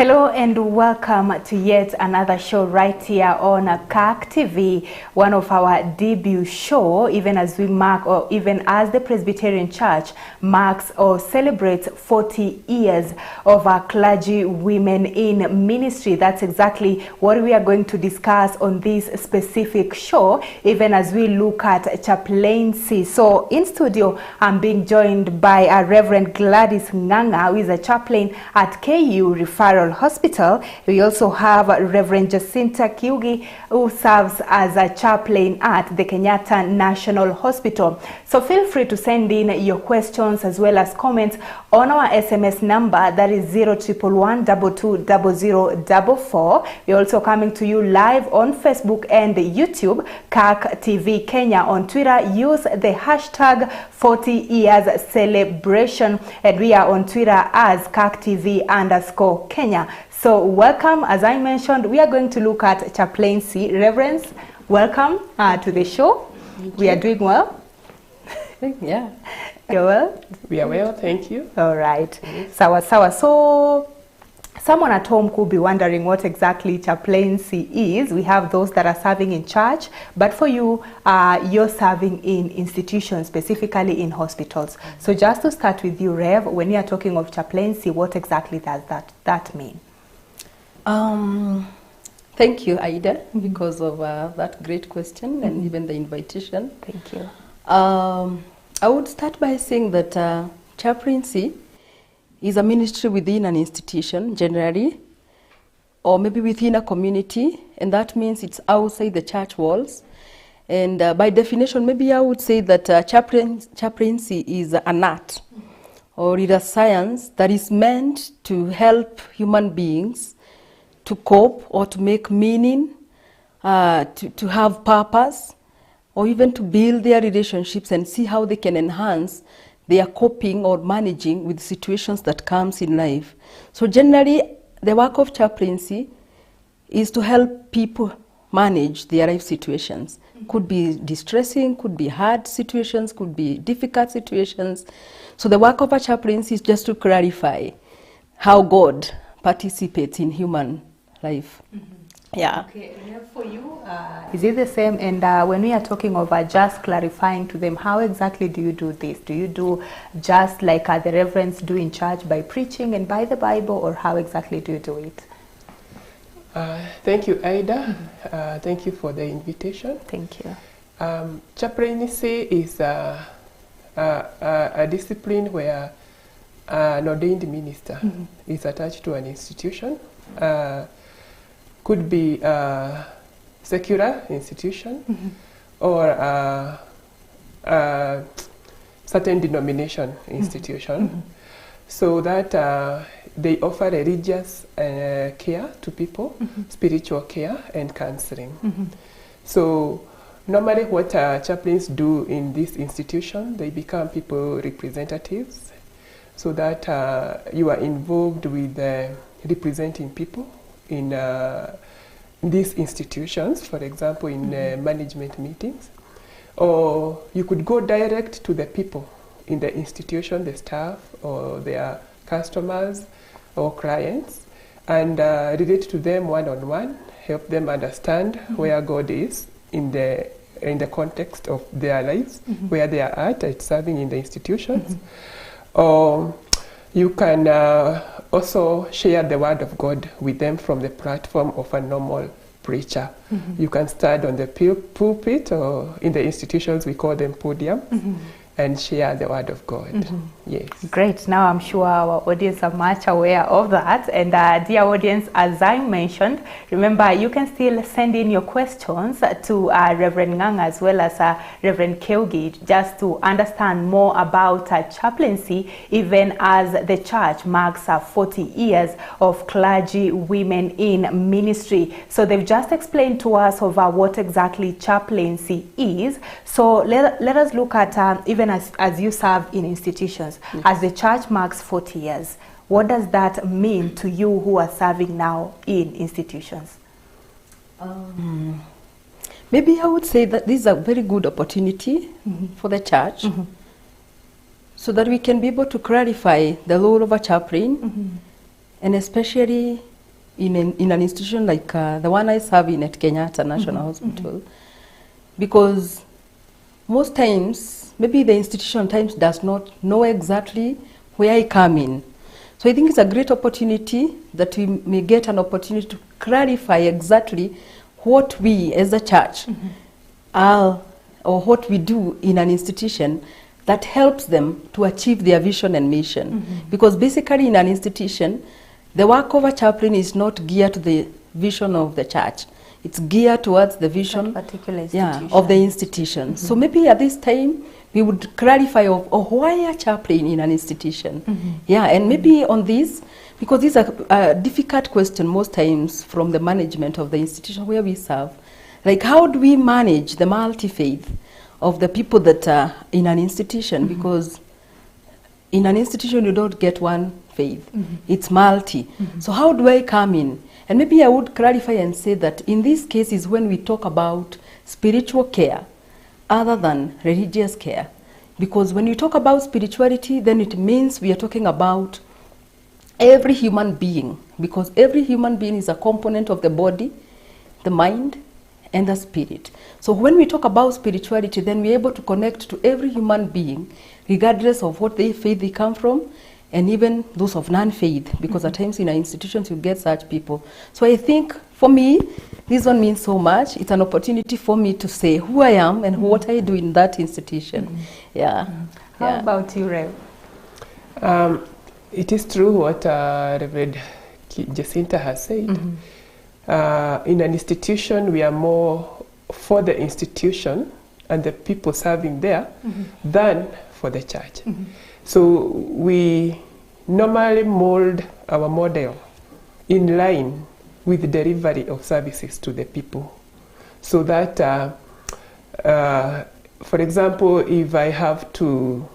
Hello and welcome to yet another show right here on CAC TV, one of our debut show, even as we mark, or even as the Presbyterian Church marks or celebrates 40 years of our clergy women in ministry. That's exactly what we are going to discuss on this specific show, even as we look at chaplaincy. So in studio, I'm being joined by Reverend Gladys Nganga, who is a chaplain at KU Referral Hospital. We also have Reverend Jacinta Kiugi, who serves as a chaplain at the Kenyatta National Hospital. So feel free to send in your questions as well as comments on our SMS number, that is 0111 220044. We're also coming to you live on Facebook and YouTube, CAC TV Kenya. On Twitter, use the hashtag 40 years celebration, and we are on Twitter as CAC TV _Kenya. So welcome. As I mentioned, we are going to look at chaplaincy. Reverends, welcome to the show. We are doing well. Yeah. You're well? We are well, thank you. All right. Sawa sawa. So someone at home could be wondering what exactly chaplaincy is. We have those that are serving in church, but for you, you're serving in institutions, specifically in hospitals. So just to start with you, Rev, when you are talking of chaplaincy, what exactly does that mean? Thank you, Aida, because of that great question and even the invitation. Thank you. I would start by saying that chaplaincy is a ministry within an institution generally, or maybe within a community, and that means it's outside the church walls. And by definition, maybe I would say that chaplaincy is an art, or it is a science that is meant to help human beings to cope or to make meaning, to have purpose, or even to build their relationships and see how they can enhance their coping or managing with situations that comes in life. So generally, the work of chaplaincy is to help people manage their life situations. Could be distressing, could be hard situations, could be difficult situations. So the work of a chaplaincy is just to clarify how God participates in human life. Yeah. Okay, and for you, is it the same? And when we are talking of just clarifying to them, how exactly do you do this? Do you do just like the reverends do in church by preaching and by the Bible, or how exactly do you do it? Thank you, Aida. Thank you for the invitation. Thank you. Chaplaincy is a discipline where an ordained minister is attached to an institution. Could be a secular institution or a certain denomination institution, so that they offer religious care to people, spiritual care and counseling. So normally what chaplains do in this institution, they become people representatives, so that you are involved with representing people in these institutions, for example, in management meetings. Or you could go direct to the people in the institution, the staff or their customers or clients, and relate to them one-on-one, help them understand where God is in the context of their lives, where they are at serving in the institutions. Or you can also share the word of God with them from the platform of a normal preacher. You can stand on the pulpit, or in the institutions we call them podium, and share the word of God. Yes. Great. Now I'm sure our audience are much aware of that. And dear audience, as I mentioned, remember you can still send in your questions to Reverend Nganga as well as Reverend Kiugi, just to understand more about chaplaincy, even as the church marks 40 years of clergy women in ministry. So they've just explained to us of what exactly chaplaincy is. So let us look at even as you serve in institutions, as the church marks 40 years, what does that mean to you who are serving now in institutions? Maybe I would say that this is a very good opportunity for the church, so that we can be able to clarify the role of a chaplain, and especially in an institution like the one I serve in at Kenyatta National Hospital, because most times, maybe the institution times does not know exactly where I come in. So I think it's a great opportunity that we may get an opportunity to clarify exactly what we as a church are, or what we do in an institution that helps them to achieve their vision and mission. Because basically in an institution, the work of a chaplain is not geared to the vision of the church. It's geared towards the vision That particular institution. of the institution. So maybe at this time, we would clarify why a chaplain in an institution. And maybe on this, because this is a difficult question most times from the management of the institution where we serve. Like, how do we manage the multi-faith of the people that are in an institution? Because in an institution, you don't get one faith. It's multi. So how do I come in? And maybe I would clarify and say that in these cases, when we talk about spiritual care, other than religious care, because when you talk about spirituality, then it means we are talking about every human being, because every human being is a component of the body, the mind, and the spirit. So when we talk about spirituality, then we're able to connect to every human being, regardless of what faith they come from, and even those of non-faith, because at times in our institutions you get such people. So I think for me, this one means so much. It's an opportunity for me to say who I am and what I do in that institution. How about you, Rev? It is true what Reverend Jacinta has said. In an institution, we are more for the institution and the people serving there than for the church. So we normally mold our model in line with the delivery of services to the people. So that, for example, if I have to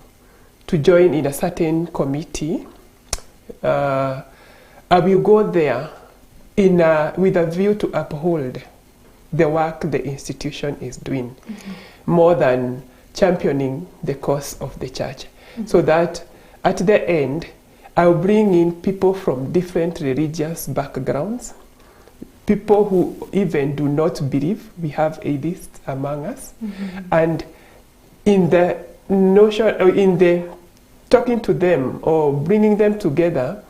join in a certain committee, I will go there with a view to uphold the work the institution is doing, more than championing the cause of the church. So that at the end, I'll bring in people from different religious backgrounds, people who even do not believe. We have atheists among us. And in the notion, in the talking to them or bringing them together,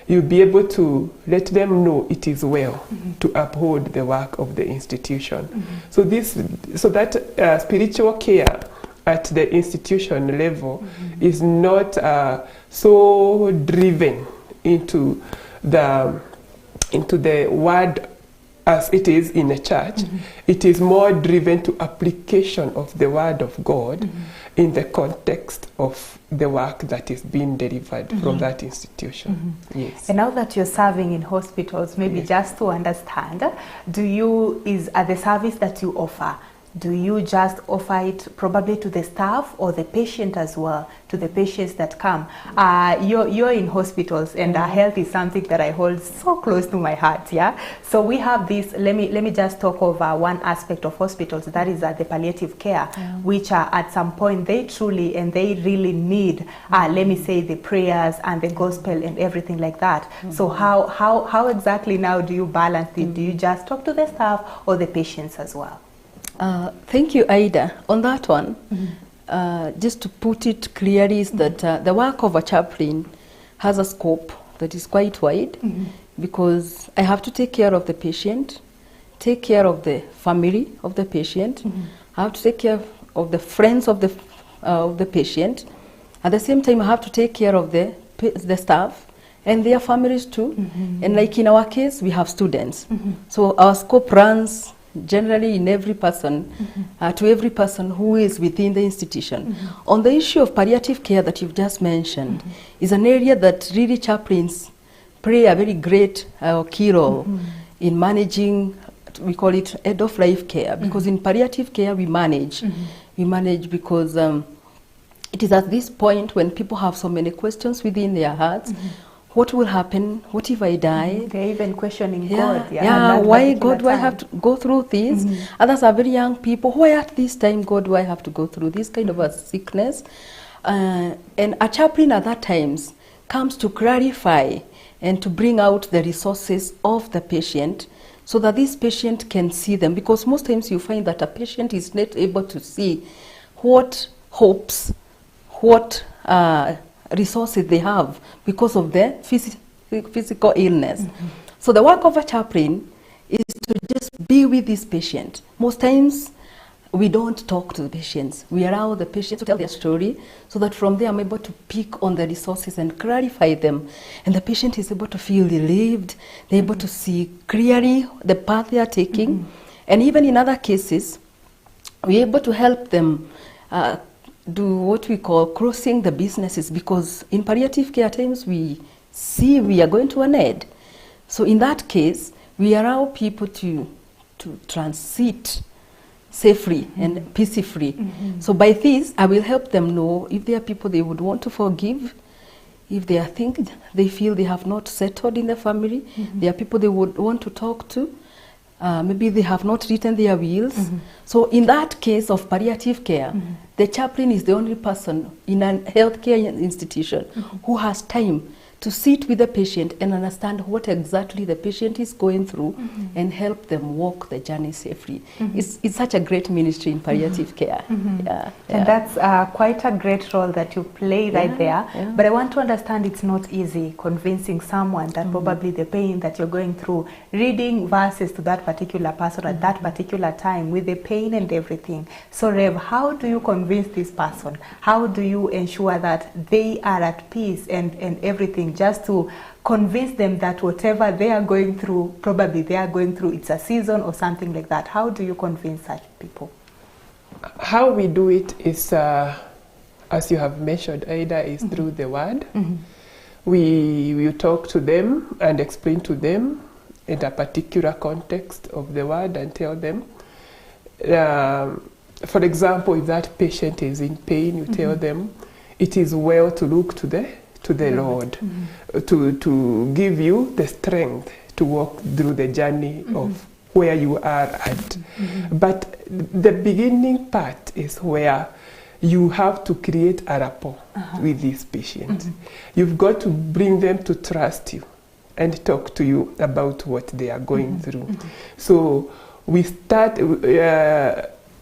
you'll be able to let them know it is well to uphold the work of the institution. So that spiritual care at the institution level is not so driven into the word as it is in a church. It is more driven to application of the word of God in the context of the work that is being delivered from that institution. Yes. And now that you're serving in hospitals, maybe just to understand, are the service that you offer, do you just offer it probably to the staff or the patient as well, to the patients that come? You're in hospitals, and health is something that I hold so close to my heart, So we have this, let me just talk over one aspect of hospitals, that is the palliative care, which at some point they truly and they really need, let me say, the prayers and the gospel and everything like that. So how exactly now do you balance it? Do you just talk to the staff or the patients as well? Thank you, Aida. On that one, just to put it clearly, is that the work of a chaplain has a scope that is quite wide, because I have to take care of the patient, take care of the family of the patient, I have to take care of the friends of the patient. At the same time, I have to take care of the staff and their families too. And like in our case, we have students. So our scope runs generally in every person, to every person who is within the institution. On the issue of palliative care that you've just mentioned, is an area that really chaplains play a very great key role in managing. We call it end-of-life care, because in palliative care we manage. We manage because it is at this point when people have so many questions within their hearts. What will happen? What if I die? They're even questioning God. Why God do I have to go through this? Others are very young people. Why at this time God do I have to go through this kind of a sickness? And a chaplain at that times comes to clarify and to bring out the resources of the patient so that this patient can see them, because most times you find that a patient is not able to see what hopes, what resources they have because of their physical illness. So the work of a chaplain is to just be with this patient. Most times we don't talk to the patients. We allow the patients to tell their story so that from there I'm able to pick on the resources and clarify them. And the patient is able to feel relieved. They're able to see clearly the path they are taking. And even in other cases, we're able to help them do what we call crossing the businesses, because in palliative care times we see we are going to an end. So in that case, we allow people to transit safely and peacefully. So by this, I will help them know if there are people they would want to forgive, if there are things they feel they have not settled in the family, there are people they would want to talk to, maybe they have not written their wills. So in that case of palliative care, the chaplain is the only person in a healthcare institution who has time to sit with the patient and understand what exactly the patient is going through and help them walk the journey safely. It's such a great ministry in palliative care. And that's quite a great role that you play right there. But I want to understand it's not easy convincing someone that probably the pain that you're going through, reading verses to that particular person at that particular time with the pain and everything. So Rev, how do you convince this person? How do you ensure that they are at peace and everything, just to convince them that whatever they are going through, probably they are going through, it's a season or something like that? How do you convince such people? How we do it is, as you have mentioned, Aida, is through the word. We talk to them and explain to them in a particular context of the word and tell them. For example, if that patient is in pain, you tell them it is well to look to the Lord, to give you the strength to walk through the journey of where you are at. But the beginning part is where you have to create a rapport with this patient. You've got to bring them to trust you and talk to you about what they are going through. So we start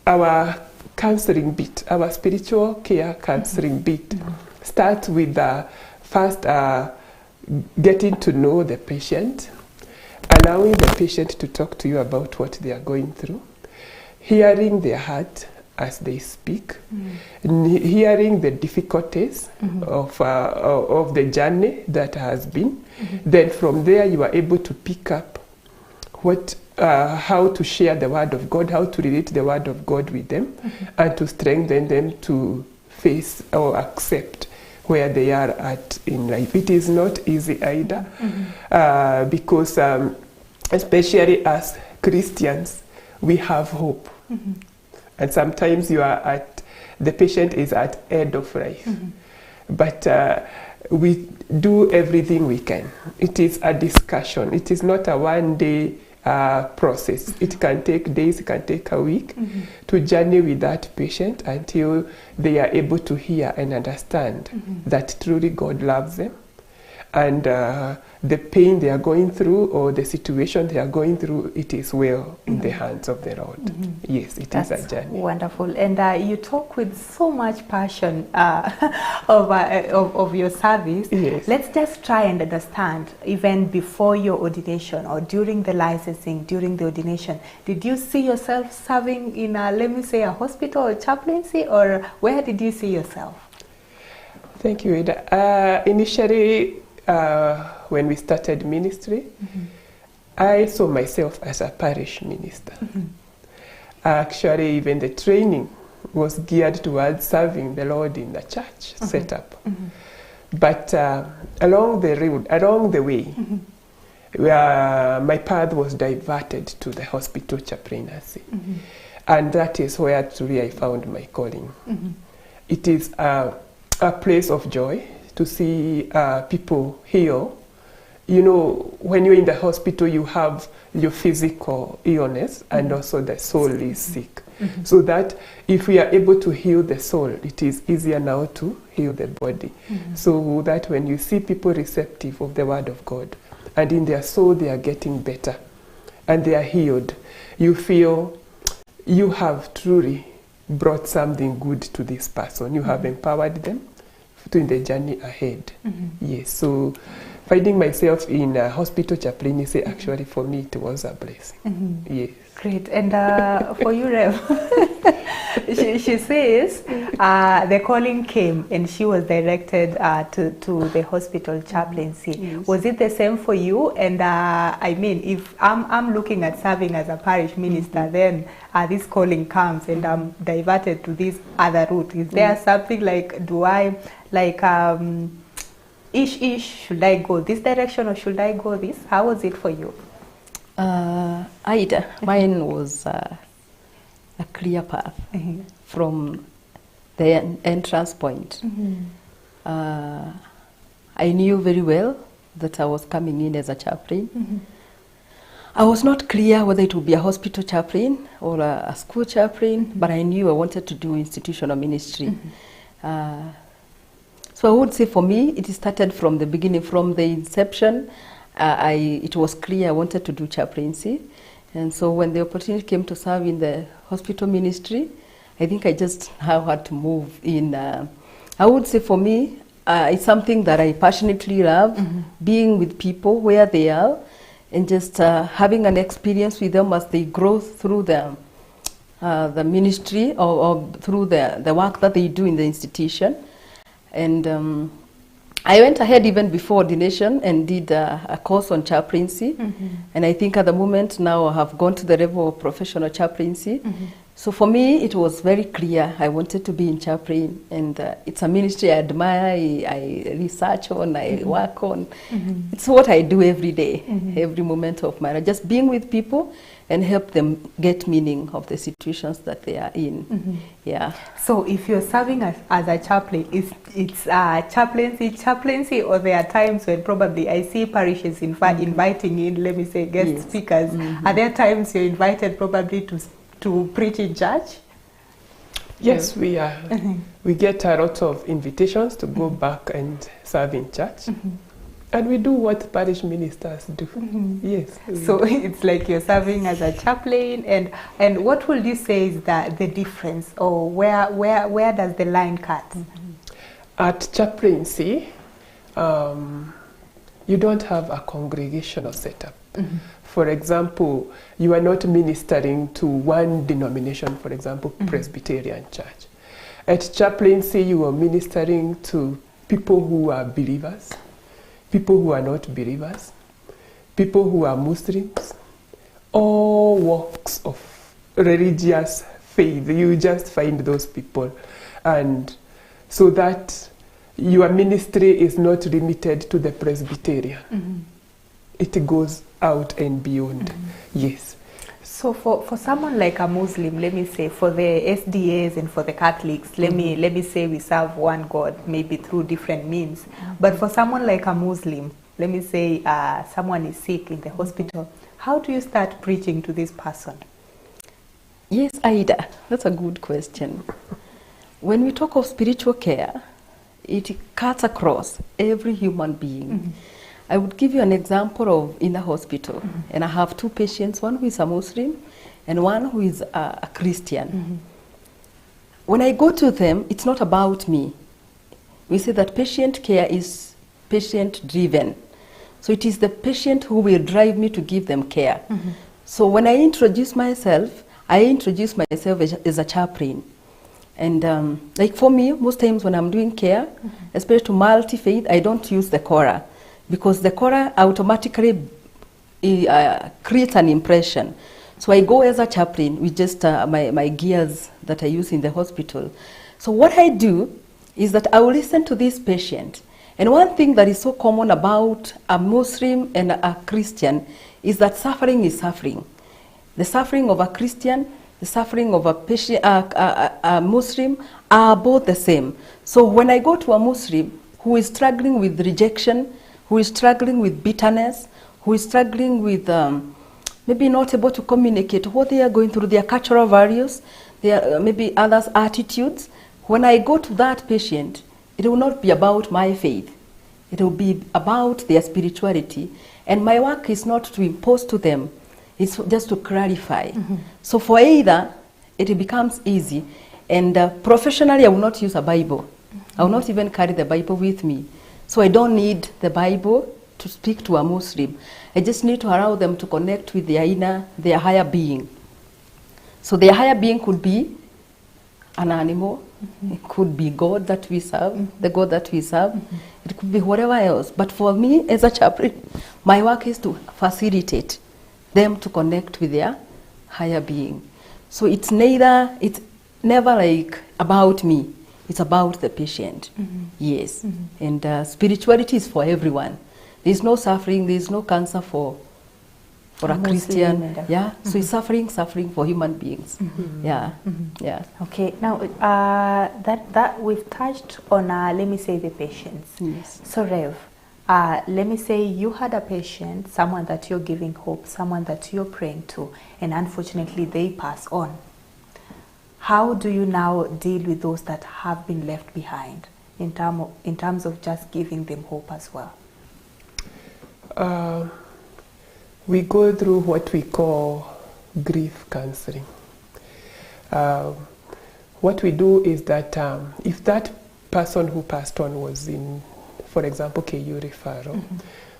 our counseling bit, our spiritual care counseling bit, start with first getting to know the patient, allowing the patient to talk to you about what they are going through, hearing their heart as they speak, hearing the difficulties of the journey that has been. Then from there you are able to pick up how to share the word of God, how to relate the word of God with them, and to strengthen them to face or accept where they are at in life. It is not easy either, because especially as Christians, we have hope. And sometimes the patient is at end of life. But we do everything we can. It is a discussion. It is not a one-day process. It can take days, it can take a week to journey with that patient until they are able to hear and understand that truly God loves them, and the pain they are going through or the situation they are going through, it is well in the hands of the Lord. Yes, it is a journey. Wonderful. And you talk with so much passion of your service. Yes. Let's just try and understand, even before your ordination or during the licensing, during the ordination, did you see yourself serving in let me say, a hospital or chaplaincy, or where did you see yourself? Thank you, Ida. Initially, when we started ministry, I saw myself as a parish minister. Actually, even the training was geared towards serving the Lord in the church setup. But along the way, my path was diverted to the hospital chaplaincy. And that is where truly I found my calling. It is a place of joy to see people heal. You know, when you're in the hospital, you have your physical illness and also the soul is sick. so that if we are able to heal the soul, it is easier now to heal the body. So that when you see people receptive of the word of God, and in their soul they are getting better, and they are healed, you feel you have truly brought something good to this person. You have empowered them in the journey ahead. Yes, so finding myself in a hospital chaplaincy, actually for me it was a blessing. Yes. Great. And for you, Rev, she says the calling came and she was directed to the hospital chaplaincy. Yes. Was it the same for you? And I mean, if I'm looking at serving as a parish minister, then this calling comes and I'm diverted to this other route. Is there something like, do I, like, should I go this direction or should I go this? How was it for you? Ida, mine was a clear path from the entrance point. I knew very well that I was coming in as a chaplain. I was not clear whether it would be a hospital chaplain or a school chaplain, but I knew I wanted to do institutional ministry. So I would say for me, it started from the beginning, from the inception. It was clear I wanted to do chaplaincy. And so when the opportunity came to serve in the hospital ministry, I think I just had to move in. I would say for me, it's something that I passionately love, being with people where they are, and just having an experience with them as they grow through the ministry or through the work that they do in the institution. And I went ahead even before ordination and did a course on chaplaincy. And I think at the moment now I have gone to the level of professional chaplaincy. So for me, it was very clear I wanted to be in chaplain. And it's a ministry I admire, I research on, I work on. It's what I do every day, every moment of my life. Just being with people and help them get meaning of the situations that they are in. Yeah. So if you're serving as a chaplain, it's chaplaincy, or there are times when probably I see parishes inviting in, let me say, guest speakers. Are there times you're invited probably to preach in church? Yes, we are. We get a lot of invitations to go back and serve in church. And we do what parish ministers do. Yes. So it's like you're serving as a chaplain, and what would you say is the difference, or where does the line cut? At chaplaincy, you don't have a congregational setup. For example, you are not ministering to one denomination, for example, Presbyterian Church. At chaplaincy, you are ministering to people who are believers, people who are not believers, people who are Muslims, all walks of religious faith. You just find those people. And so that your ministry is not limited to the Presbyterian. It goes out and beyond. Yes. So for someone like a Muslim, let me say, for the SDAs and for the Catholics, let me say we serve one God, maybe through different means. But for someone like a Muslim, let me say someone is sick in the hospital, how do you start preaching to this person? Yes, Aida, that's a good question. When we talk of spiritual care, it cuts across every human being. I would give you an example of in the hospital, and I have two patients, one who is a Muslim and one who is a Christian. When I go to them, it's not about me. We say that patient care is patient-driven. So it is the patient who will drive me to give them care. So when I introduce myself as a chaplain. And like for me, most times when I'm doing care, especially to multi-faith, I don't use the chora, because the chora automatically creates an impression. So I go as a chaplain with just my gears that I use in the hospital. So what I do is that I will listen to this patient. And one thing that is so common about a Muslim and a Christian is that suffering is suffering. The suffering of a Christian, the suffering of a Muslim are both the same. So when I go to a Muslim who is struggling with rejection, who is struggling with bitterness, who is struggling with maybe not able to communicate what they are going through, their cultural values, there are maybe others' attitudes. When I go to that patient, it will not be about my faith. It will be about their spirituality. And my work is not to impose to them, it's just to clarify. So for either, it becomes easy. And professionally, I will not use a Bible. I will not even carry the Bible with me. So I don't need the Bible to speak to a Muslim. I just need to allow them to connect with their inner, their higher being. So their higher being could be an animal. It could be God that we serve, the God that we serve. It could be whatever else. But for me, as a chaplain, my work is to facilitate them to connect with their higher being. So it's never like about me. It's about the patient. Yes. And spirituality is for everyone. There's no suffering, there's no cancer for a Christian. Yeah. So it's suffering for human beings. Yeah. Yeah. Okay. Now that we've touched on, let me say, the patients. Yes. So Rev, let me say you had a patient, someone that you're giving hope, someone that you're praying to, and unfortunately they pass on. How do you now deal with those that have been left behind in terms of just giving them hope as well? We go through what we call grief counseling. What we do is that if that person who passed on was in, for example, KU referral,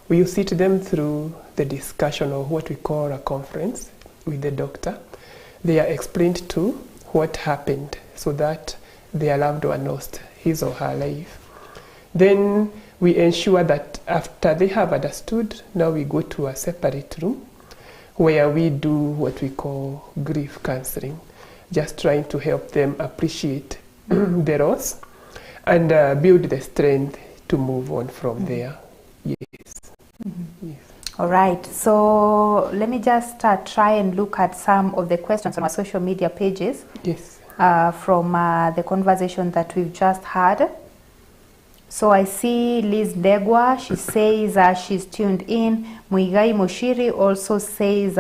we sit them through the discussion of what we call a conference with the doctor. They are explained to what happened so that their loved one lost his or her life. Then we ensure that after they have understood, now we go to a separate room where we do what we call grief counseling, just trying to help them appreciate the loss and build the strength to move on from there. Yes. Yes. All right, so let me just try and look at some of the questions on our social media pages. Yes. From the conversation that we've just had. So I see Liz Degwa, she says she's tuned in. Muigai Moshiri also says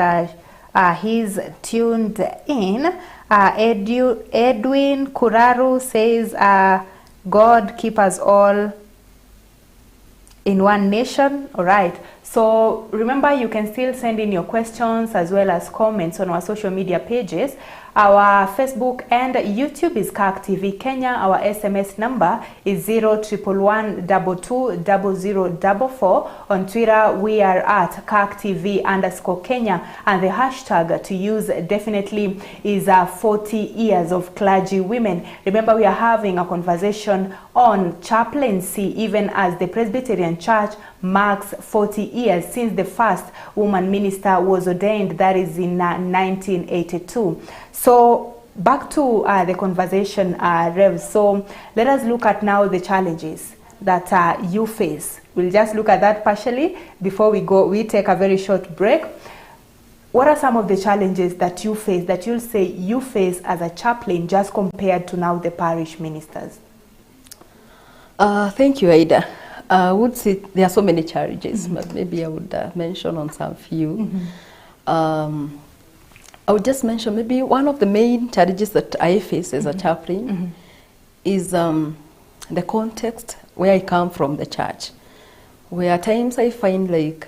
he's tuned in. Edwin Kuraru says, God keep us all in one nation. All right. So remember, you can still send in your questions as well as comments on our social media pages. Our Facebook and YouTube is CAC TV Kenya. Our SMS number is 0111220044. On Twitter, we are at CAC TV _Kenya. And the hashtag to use definitely is 40 years of clergy women. Remember, we are having a conversation on chaplaincy, even as the Presbyterian Church marks 40 years since the first woman minister was ordained. That is in 1982. So back to the conversation, Rev. So let us look at now the challenges that you face. We'll just look at that partially before we take a very short break. What are some of the challenges that you face, that you'll say you face as a chaplain, just compared to now the parish ministers? Thank you, Aida. I would say there are so many challenges, but maybe I would mention on some few. I would just mention maybe one of the main challenges that I face as a chaplain is the context where I come from, the church, where at times I find like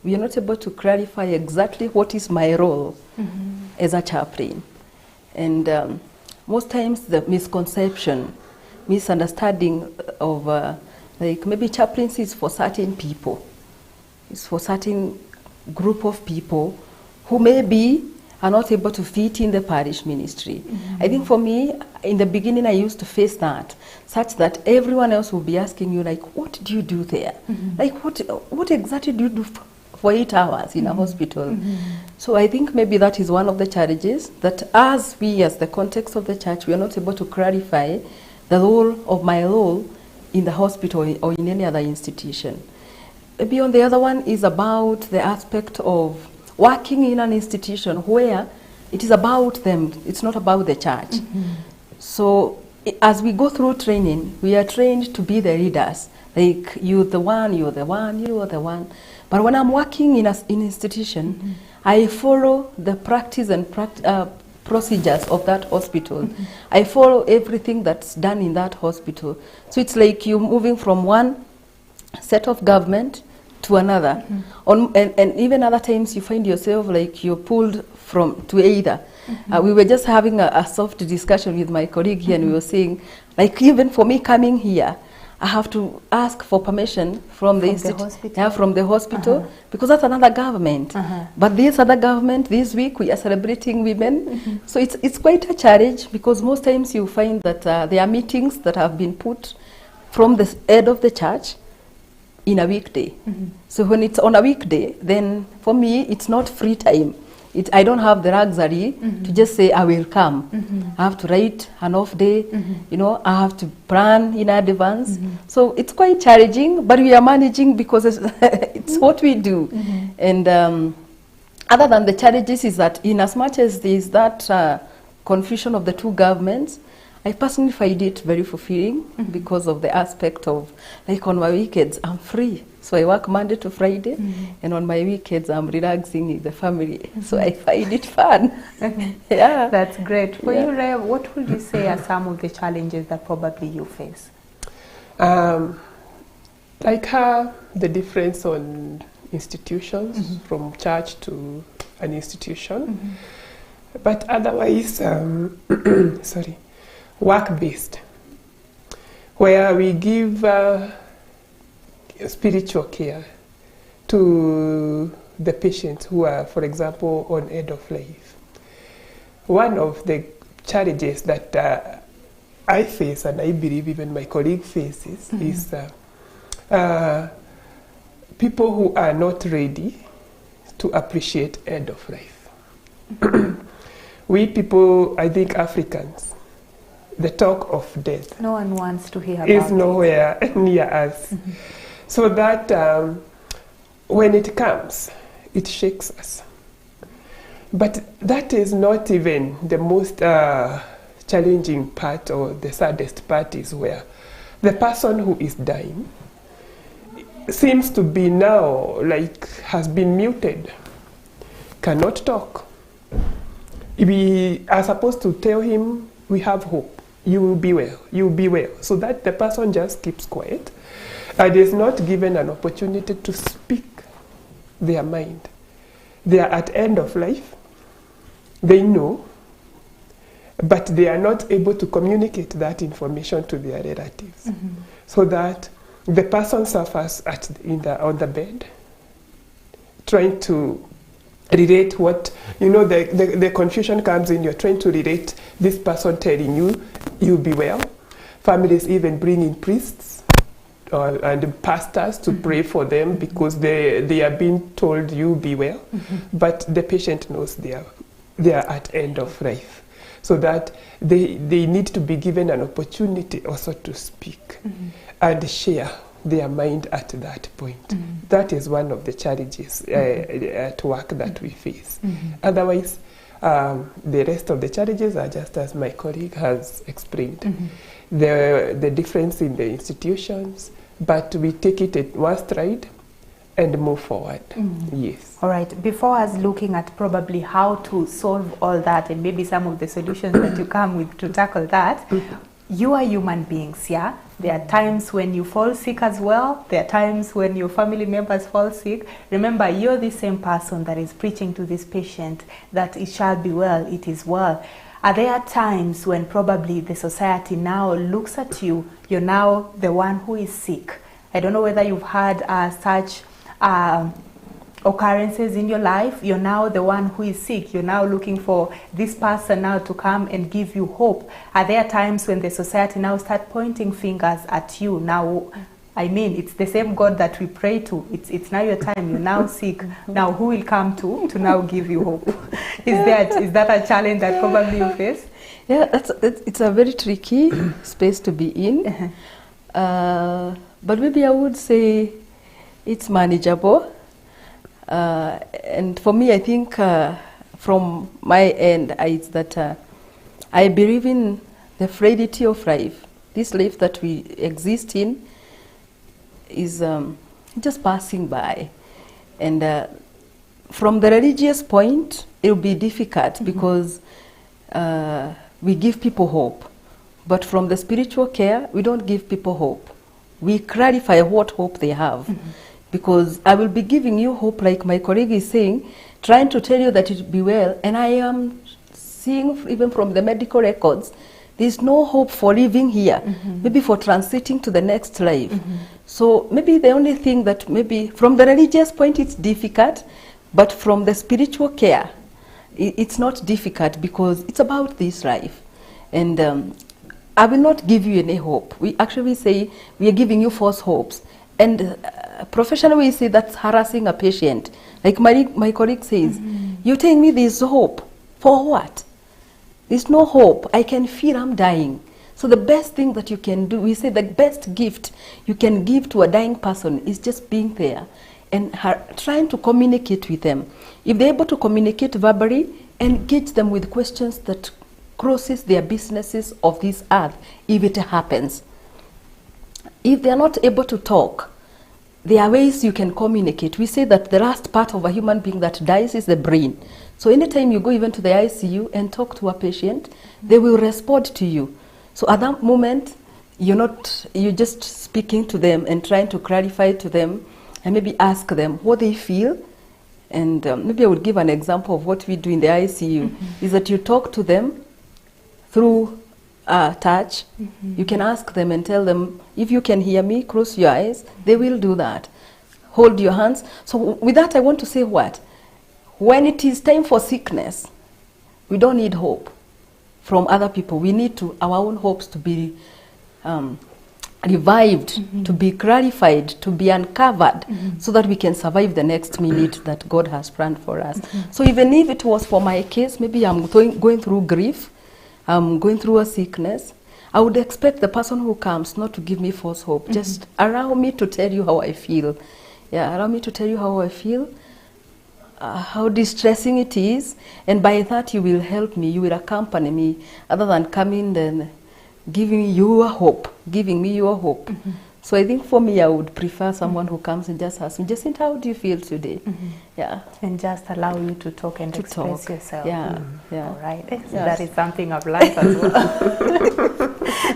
we are not able to clarify exactly what is my role as a chaplain. And most times the misconception, misunderstanding of like maybe chaplaincy is for certain people. It's for certain group of people who maybe are not able to fit in the parish ministry. I think for me, in the beginning, I used to face that, such that everyone else will be asking you, like, what do you do there? Like, what exactly do you do for 8 hours in a hospital? So I think maybe that is one of the challenges, that as we, as the context of the church, we are not able to clarify the role of my role in the hospital or in any other institution. Maybe on the other one is about the aspect of working in an institution where it is about them, it's not about the church. So as we go through training, we are trained to be the leaders. Like, you're the one, you're the one, you are the one. But when I'm working in an institution, I follow the practice and procedures of that hospital. I follow everything that's done in that hospital. So it's like you're moving from one set of government to another. And even other times you find yourself like you're pulled to either. We were just having a soft discussion with my colleague here, and we were saying, like, even for me coming here, I have to ask for permission from the hospital. Yeah, from the hospital, because that's another government. But this other government, this week we are celebrating women. So it's quite a challenge, because most times you find that there are meetings that have been put from the head of the church in a weekday. So when it's on a weekday, then for me it's not free time. I don't have the luxury to just say I will come. I have to write an off day, you know, I have to plan in advance. So it's quite challenging, but we are managing because it's what we do. And other than the challenges is that in as much as there is that confusion of the two governments, I personally find it very fulfilling because of the aspect of, like, on my weekends, I'm free. So I work Monday to Friday, and on my weekends, I'm relaxing with the family. So I find it fun. Yeah. That's great. For you, Ray, what would you say are some of the challenges that probably you face? Like the difference on institutions from church to an institution. But otherwise, sorry. Work-based, where we give spiritual care to the patients who are, for example, on end of life. One of the challenges that I face, and I believe even my colleague faces, is people who are not ready to appreciate end of life. We people, I think Africans, the talk of death, no one wants to hear about is nowhere near us. So that when it comes, it shakes us. But that is not even the most challenging part, or the saddest part, is where the person who is dying seems to be now, like, has been muted, cannot talk. We are supposed to tell him, we have hope. You will be well, you will be well. So that the person just keeps quiet and is not given an opportunity to speak their mind. They are at end of life. They know, but they are not able to communicate that information to their relatives. So that the person suffers on the bed, trying to relate what, you know, the confusion comes in. You're trying to relate this person telling you, you'll be well. Families even bring in priests and pastors to pray for them because they are being told you'll be well. But the patient knows they are at end of life. So that they need to be given an opportunity also to speak and share their mind at that point. That is one of the challenges at work that we face. Otherwise, the rest of the challenges are just as my colleague has explained. The difference in the institutions, but we take it at one stride and move forward. Yes. All right. Before us looking at probably how to solve all that and maybe some of the solutions that you come with to tackle that, you are human beings, yeah? There are times when you fall sick as well. There are times when your family members fall sick. Remember, you're the same person that is preaching to this patient that it shall be well, it is well. Are there times when probably the society now looks at you, you're now the one who is sick? I don't know whether you've had such occurrences in your life. You're now the one who is sick. You're now looking for this person now to come and give you hope. Are there times when the society now start pointing fingers at you? Now, I mean, it's the same God that we pray to. It's now your time. You're now sick. Now, who will come to now give you hope? Is that a challenge that probably you face? Yeah, it's a very tricky space to be in. But maybe I would say it's manageable. And for me, I think from my end, it's that I believe in the frailty of life. This life that we exist in is just passing by. And from the religious point, it will be difficult because we give people hope. But from the spiritual care, we don't give people hope. We clarify what hope they have. Mm-hmm. Because I will be giving you hope, like my colleague is saying, trying to tell you that it will be well. And I am seeing, even from the medical records, there's no hope for living here, mm-hmm. maybe for transiting to the next life. Mm-hmm. So maybe the only thing that maybe from the religious point it's difficult, but from the spiritual care, it's not difficult because it's about this life. And I will not give you any hope. We actually say we are giving you false hopes. And professionally we say that's harassing a patient. Like my colleague says, mm-hmm. you're telling me there's hope. For what? There's no hope. I can feel I'm dying. So the best thing that you can do, we say the best gift you can give to a dying person is just being there and trying to communicate with them. If they're able to communicate verbally, engage them with questions that crosses their businesses of this earth, if it happens. If they're not able to talk, there are ways you can communicate. We say that the last part of a human being that dies is the brain. So anytime you go even to the ICU and talk to a patient, they will respond to you. So at that moment, you're just speaking to them and trying to clarify to them and maybe ask them what they feel. And maybe I would give an example of what we do in the ICU, mm-hmm. is that you talk to them through touch. Mm-hmm. You can ask them and tell them, if you can hear me, close your eyes. They will do that. Hold your hands. So with that, I want to say what? When it is time for sickness, we don't need hope from other people. We need our own hopes to be revived, mm-hmm. to be clarified, to be uncovered, mm-hmm. so that we can survive the next minute that God has planned for us. Mm-hmm. So even if it was for my case, maybe I'm going through grief, I'm going through a sickness, I would expect the person who comes not to give me false hope. Mm-hmm. Just allow me to tell you how I feel. Yeah, allow me to tell you how I feel. How distressing it is, and by that you will help me, you will accompany me, other than coming and giving me your hope. Mm-hmm. So I think for me, I would prefer someone who comes and just asks me, Jacinta, how do you feel today? Mm-hmm. Yeah. And just allow you to talk and express yourself. Yeah. Mm-hmm. Yeah. All right. Yes. That is something I've learned as well.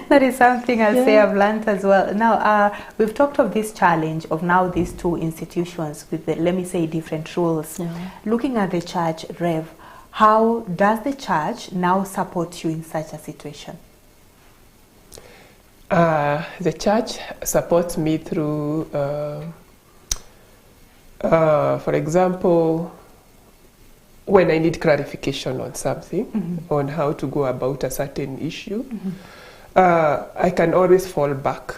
That is something say I've learned as well. Now, we've talked of this challenge of now these two institutions with the, let me say, different rules. Yeah. Looking at the church, Rev, how does the church now support you in such a situation? The church supports me through, for example, when I need clarification on something, mm-hmm. on how to go about a certain issue, mm-hmm. I can always fall back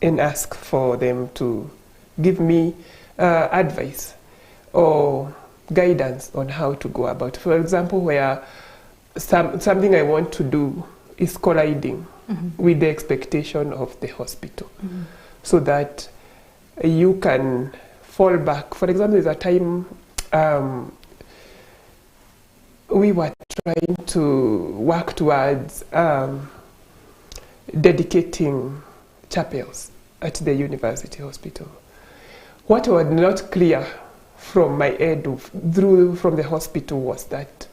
and ask for them to give me advice or guidance on how to go about. For example, where something I want to do is colliding, mm-hmm. with the expectation of the hospital, mm-hmm. so that you can fall back. For example, there's a time we were trying to work towards dedicating chapels at the university hospital. What was not clear from my end from the hospital was that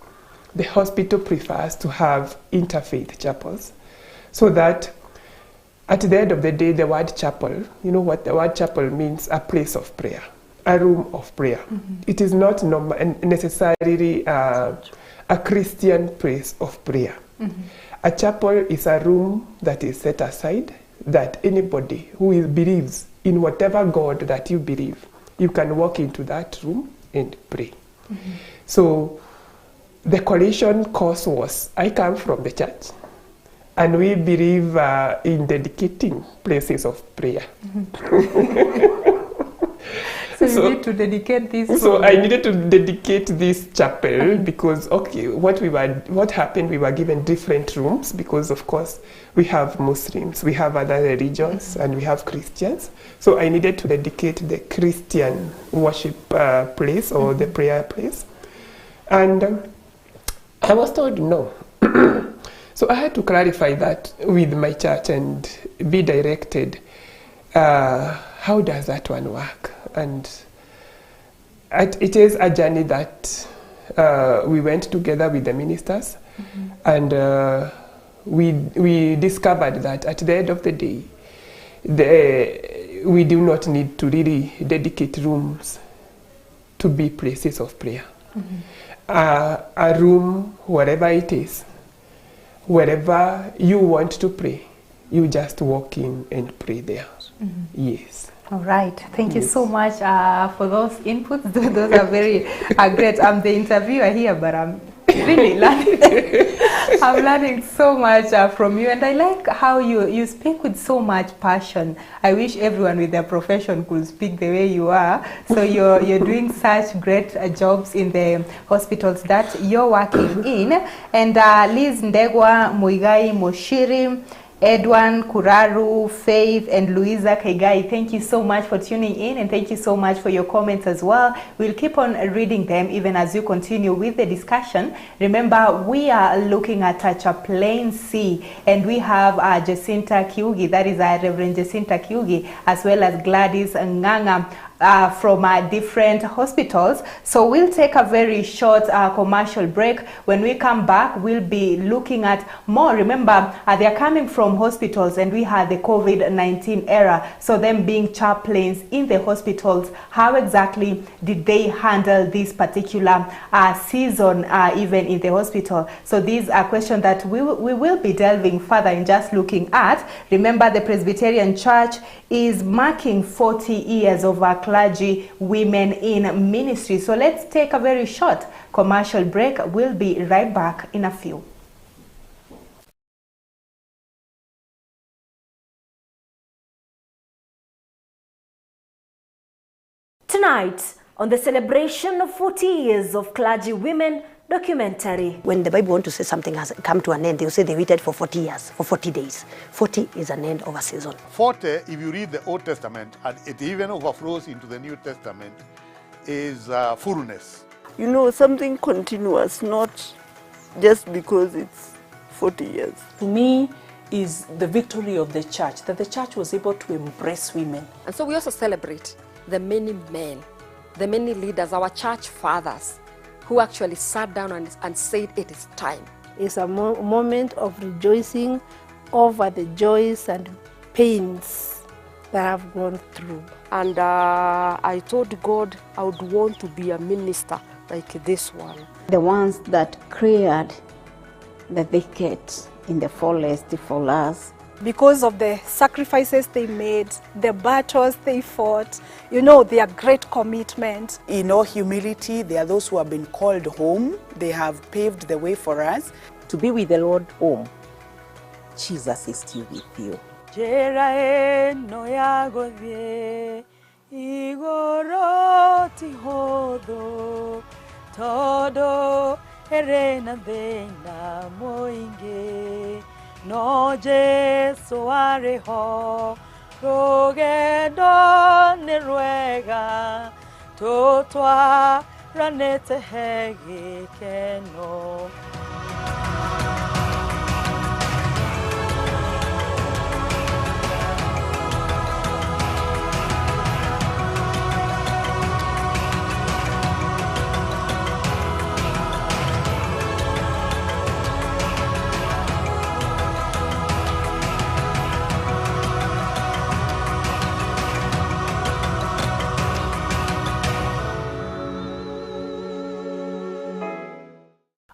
the hospital prefers to have interfaith chapels, so that at the end of the day, the word chapel, you know what the word chapel means? A place of prayer, a room of prayer. Mm-hmm. It is not necessarily a Christian place of prayer. Mm-hmm. A chapel is a room that is set aside, that anybody who believes in whatever God that you believe, you can walk into that room and pray. Mm-hmm. So the collision cause was, I come from the church, and we believe in dedicating places of prayer. Mm-hmm. So you need to dedicate this. So I needed to dedicate this chapel because, okay, what happened, we were given different rooms because, of course, we have Muslims, we have other religions, and we have Christians. So I needed to dedicate the Christian worship place or the prayer place. And I was told no. So I had to clarify that with my church and be directed. How does that one work? And it is a journey that we went together with the ministers And we discovered that at the end of the day, we do not need to really dedicate rooms to be places of prayer. A room, wherever it is, wherever you want to pray, you just walk in and pray there. Yes. All right. Thank you so much for those inputs. Those are very great. I'm the interviewer here, but I'm really learning. I'm learning so much from you, and I like how you speak with so much passion. I wish everyone with their profession could speak the way you are. So you're doing such great jobs in the hospitals that you're working in. And Liz Ndegwa, Muigai Moshiri, Edwan Kuraru, Faith, and Louisa Kaigai, thank you so much for tuning in, and thank you so much for your comments as well. We'll keep on reading them even as you continue with the discussion. Remember, we are looking at chaplaincy, and we have Jacinta Kiugi, that is Reverend Jacinta Kiugi, as well as Gladys Nganga, from different hospitals. So we'll take a very short commercial break. When we come back, we'll be looking at more. Remember, they're coming from hospitals, and we had the COVID-19 era. So them being chaplains in the hospitals, how exactly did they handle this particular season even in the hospital? So these are questions that we will be delving further in just looking at. Remember, the Presbyterian Church is marking 40 years of clergy women in ministry. So let's take a very short commercial break. We'll be right back in a few. Tonight, on the celebration of 40 years of Clergy Women documentary. When the Bible wants to say something has come to an end, they'll say they waited for 40 years, for 40 days. 40 is an end of a season. 40, if you read the Old Testament, and it even overflows into the New Testament, is fullness. You know, something continuous, not just because it's 40 years. To me, is the victory of the church, that the church was able to embrace women. And so we also celebrate the many men, the many leaders, our church fathers, who actually sat down and said it is time. It's a moment of rejoicing over the joys and pains that I've gone through. And I told God I would want to be a minister like this one. The ones that cleared the thicket in the forest for us. Because of the sacrifices they made, the battles they fought, you know, their great commitment. In all humility, there are those who have been called home. They have paved the way for us. To be with the Lord home, Jesus is still with you. No Jesu areho rogendo ne ruega totwa ranete hegi keno.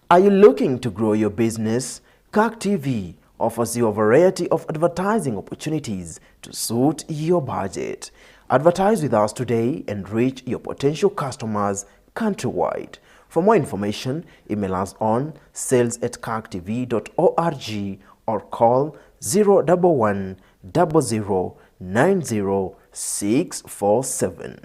Are you looking to grow your business? CAC TV offers you a variety of advertising opportunities to suit your budget. Advertise with us today and reach your potential customers countrywide. For more information, email us on sales@cactv.org or call 011 00 90 647.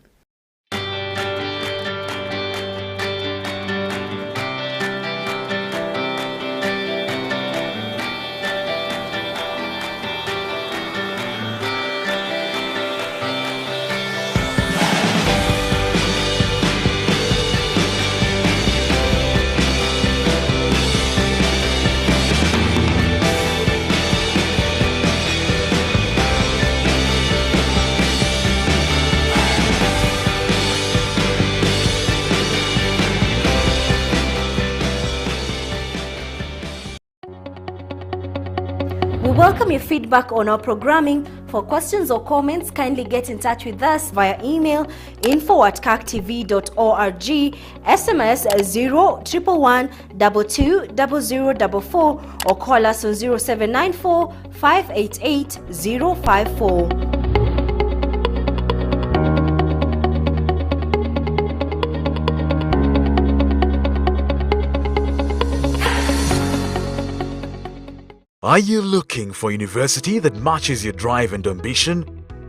your feedback on our programming. For questions or comments, kindly get in touch with us via email info@caktv.org, SMS 011120044, or call us on 0794 588 054. Are you looking for a university that matches your drive and ambition?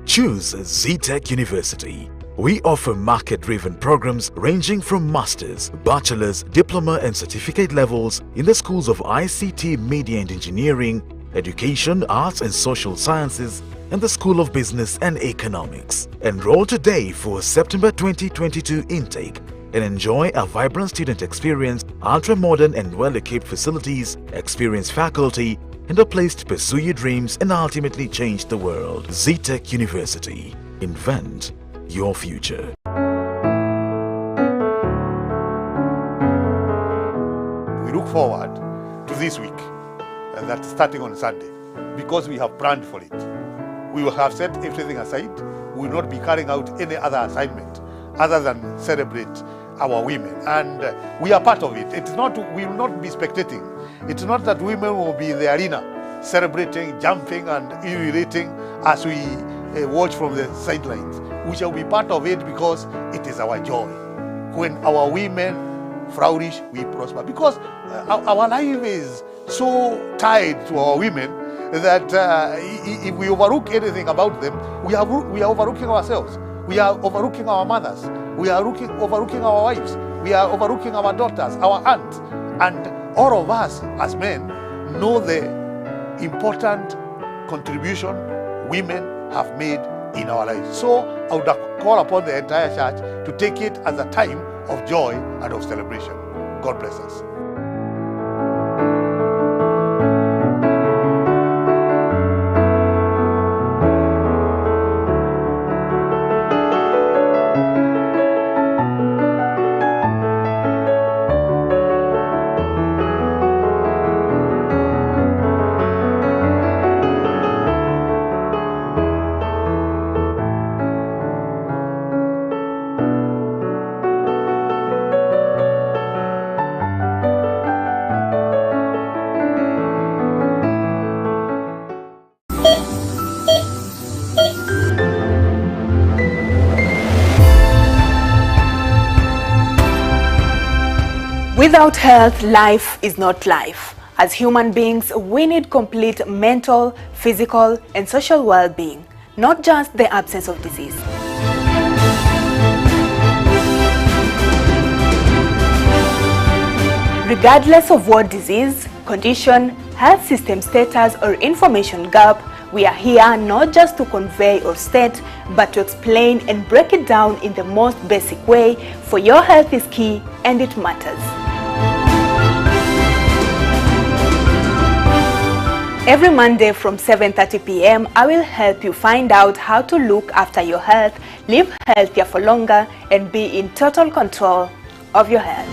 Choose ZTech University. We offer market-driven programs ranging from master's, bachelor's, diploma and certificate levels in the schools of ICT, Media and Engineering, Education, Arts and Social Sciences, and the School of Business and Economics. Enroll today for September 2022 intake and enjoy a vibrant student experience, ultra-modern and well-equipped facilities, experienced faculty, and a place to pursue your dreams and ultimately change the world. ZTech University. Invent your future. We look forward to this week, that's starting on Sunday, because we have planned for it. We will have set everything aside. We will not be carrying out any other assignment other than celebrate our women, and we are part of it. It's not, we will not be spectating. It's not that women will be in the arena celebrating, jumping and urinating as we watch from the sidelines. We shall be part of it because it is our joy. When our women flourish, we prosper. Because our life is so tied to our women that if we overlook anything about them, we are overlooking ourselves. We are overlooking our mothers. We are overlooking our wives. We are overlooking our daughters, our aunts. And all of us as men know the important contribution women have made in our lives. So I would call upon the entire church to take it as a time of joy and of celebration. God bless us. Without health, life is not life. As human beings, we need complete mental, physical, and social well-being, not just the absence of disease. Regardless of what disease, condition, health system status, or information gap, we are here not just to convey or state, but to explain and break it down in the most basic way, for your health is key and it matters. Every Monday from 7:30 p.m., I will help you find out how to look after your health, live healthier for longer, and be in total control of your health.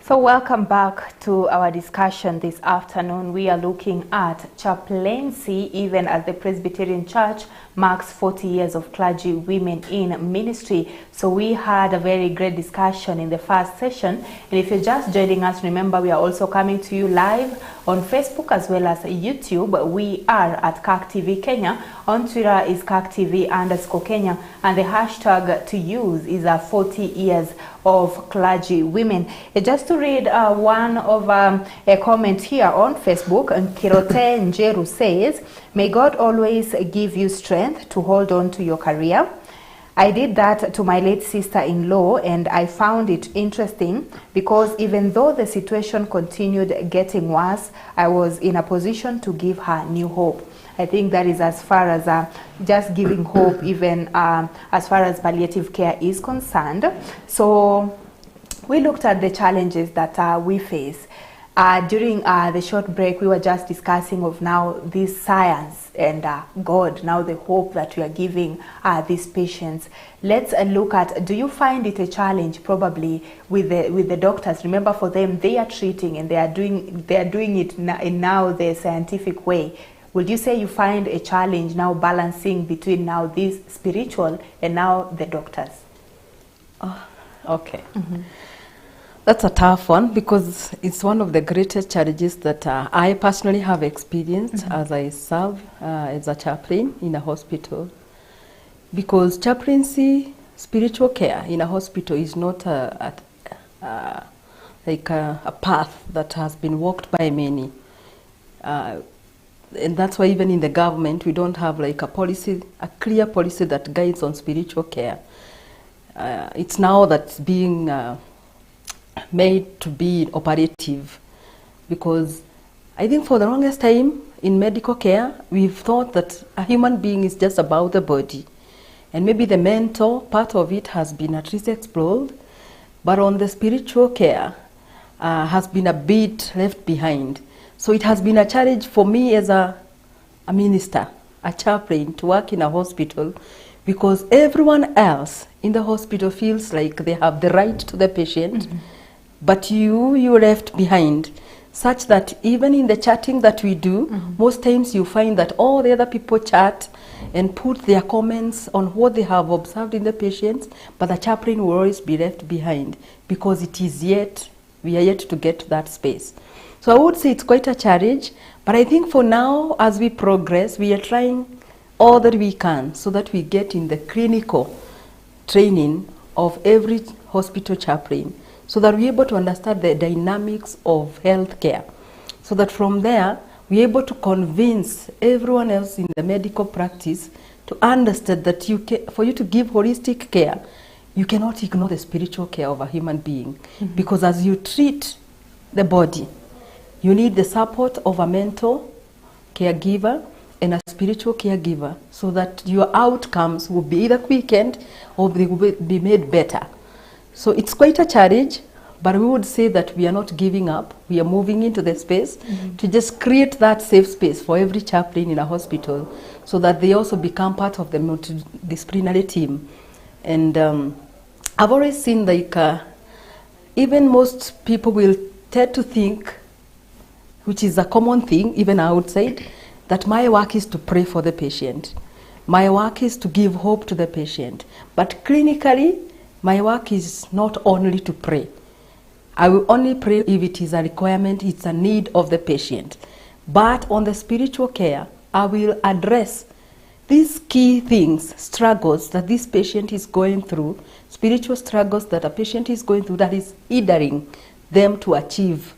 So welcome back to our discussion this afternoon. We are looking at chaplaincy, even as the Presbyterian Church marks 40 years of clergy women in ministry. So we had a very great discussion in the first session. And if you're just joining us, remember we are also coming to you live on Facebook as well as YouTube. We are at CAC TV Kenya. On Twitter is CAC TV_Kenya. And the hashtag to use is 40 years of clergy women. Just to read one of a comment here on Facebook, Kirote Njeru says, "May God always give you strength to hold on to your career. I did that to my late sister-in-law and I found it interesting because even though the situation continued getting worse, I was in a position to give her new hope." I think that is as far as just giving hope, even as far as palliative care is concerned. So we looked at the challenges that we face. During the short break, we were just discussing of now this science and God, now the hope that we are giving these patients. Let's look at, do you find it a challenge probably with the doctors? Remember, for them, they are treating and they are doing it in now the scientific way. Would you say you find a challenge now balancing between now this spiritual and now the doctors? Oh, okay. That's a tough one because it's one of the greatest challenges that I personally have experienced as I serve as a chaplain in a hospital. Because chaplaincy, spiritual care in a hospital is not like a path that has been walked by many. And that's why even in the government, we don't have like a policy, a clear policy that guides on spiritual care. It's now that's being made to be operative, because I think for the longest time in medical care, we've thought that a human being is just about the body. And maybe the mental part of it has been at least explored, but on the spiritual care has been a bit left behind. So it has been a challenge for me as a minister, a chaplain, to work in a hospital, because everyone else in the hospital feels like they have the right to the patient, but you're left behind, such that even in the chatting that we do, most times you find that all the other people chat and put their comments on what they have observed in the patients, but the chaplain will always be left behind because we are yet to get to that space. So I would say it's quite a challenge, but I think for now, as we progress, we are trying all that we can so that we get in the clinical training of every hospital chaplain, so that we're able to understand the dynamics of healthcare, so that from there, we're able to convince everyone else in the medical practice to understand that for you to give holistic care, you cannot ignore the spiritual care of a human being. Because as you treat the body, you need the support of a mental caregiver and a spiritual caregiver, so that your outcomes will be either quickened or they will be made better. So it's quite a challenge, but we would say that we are not giving up. We are moving into the space to just create that safe space for every chaplain in a hospital, so that they also become part of the multidisciplinary team. And I've always seen like even most people will tend to think, which is a common thing even outside, that my work is to pray for the patient. My work is to give hope to the patient. But clinically, my work is not only to pray. I will only pray if it is a requirement, it's a need of the patient. But on the spiritual care, I will address these key things, struggles that this patient is going through, spiritual struggles that a patient is going through that is hindering them to achieve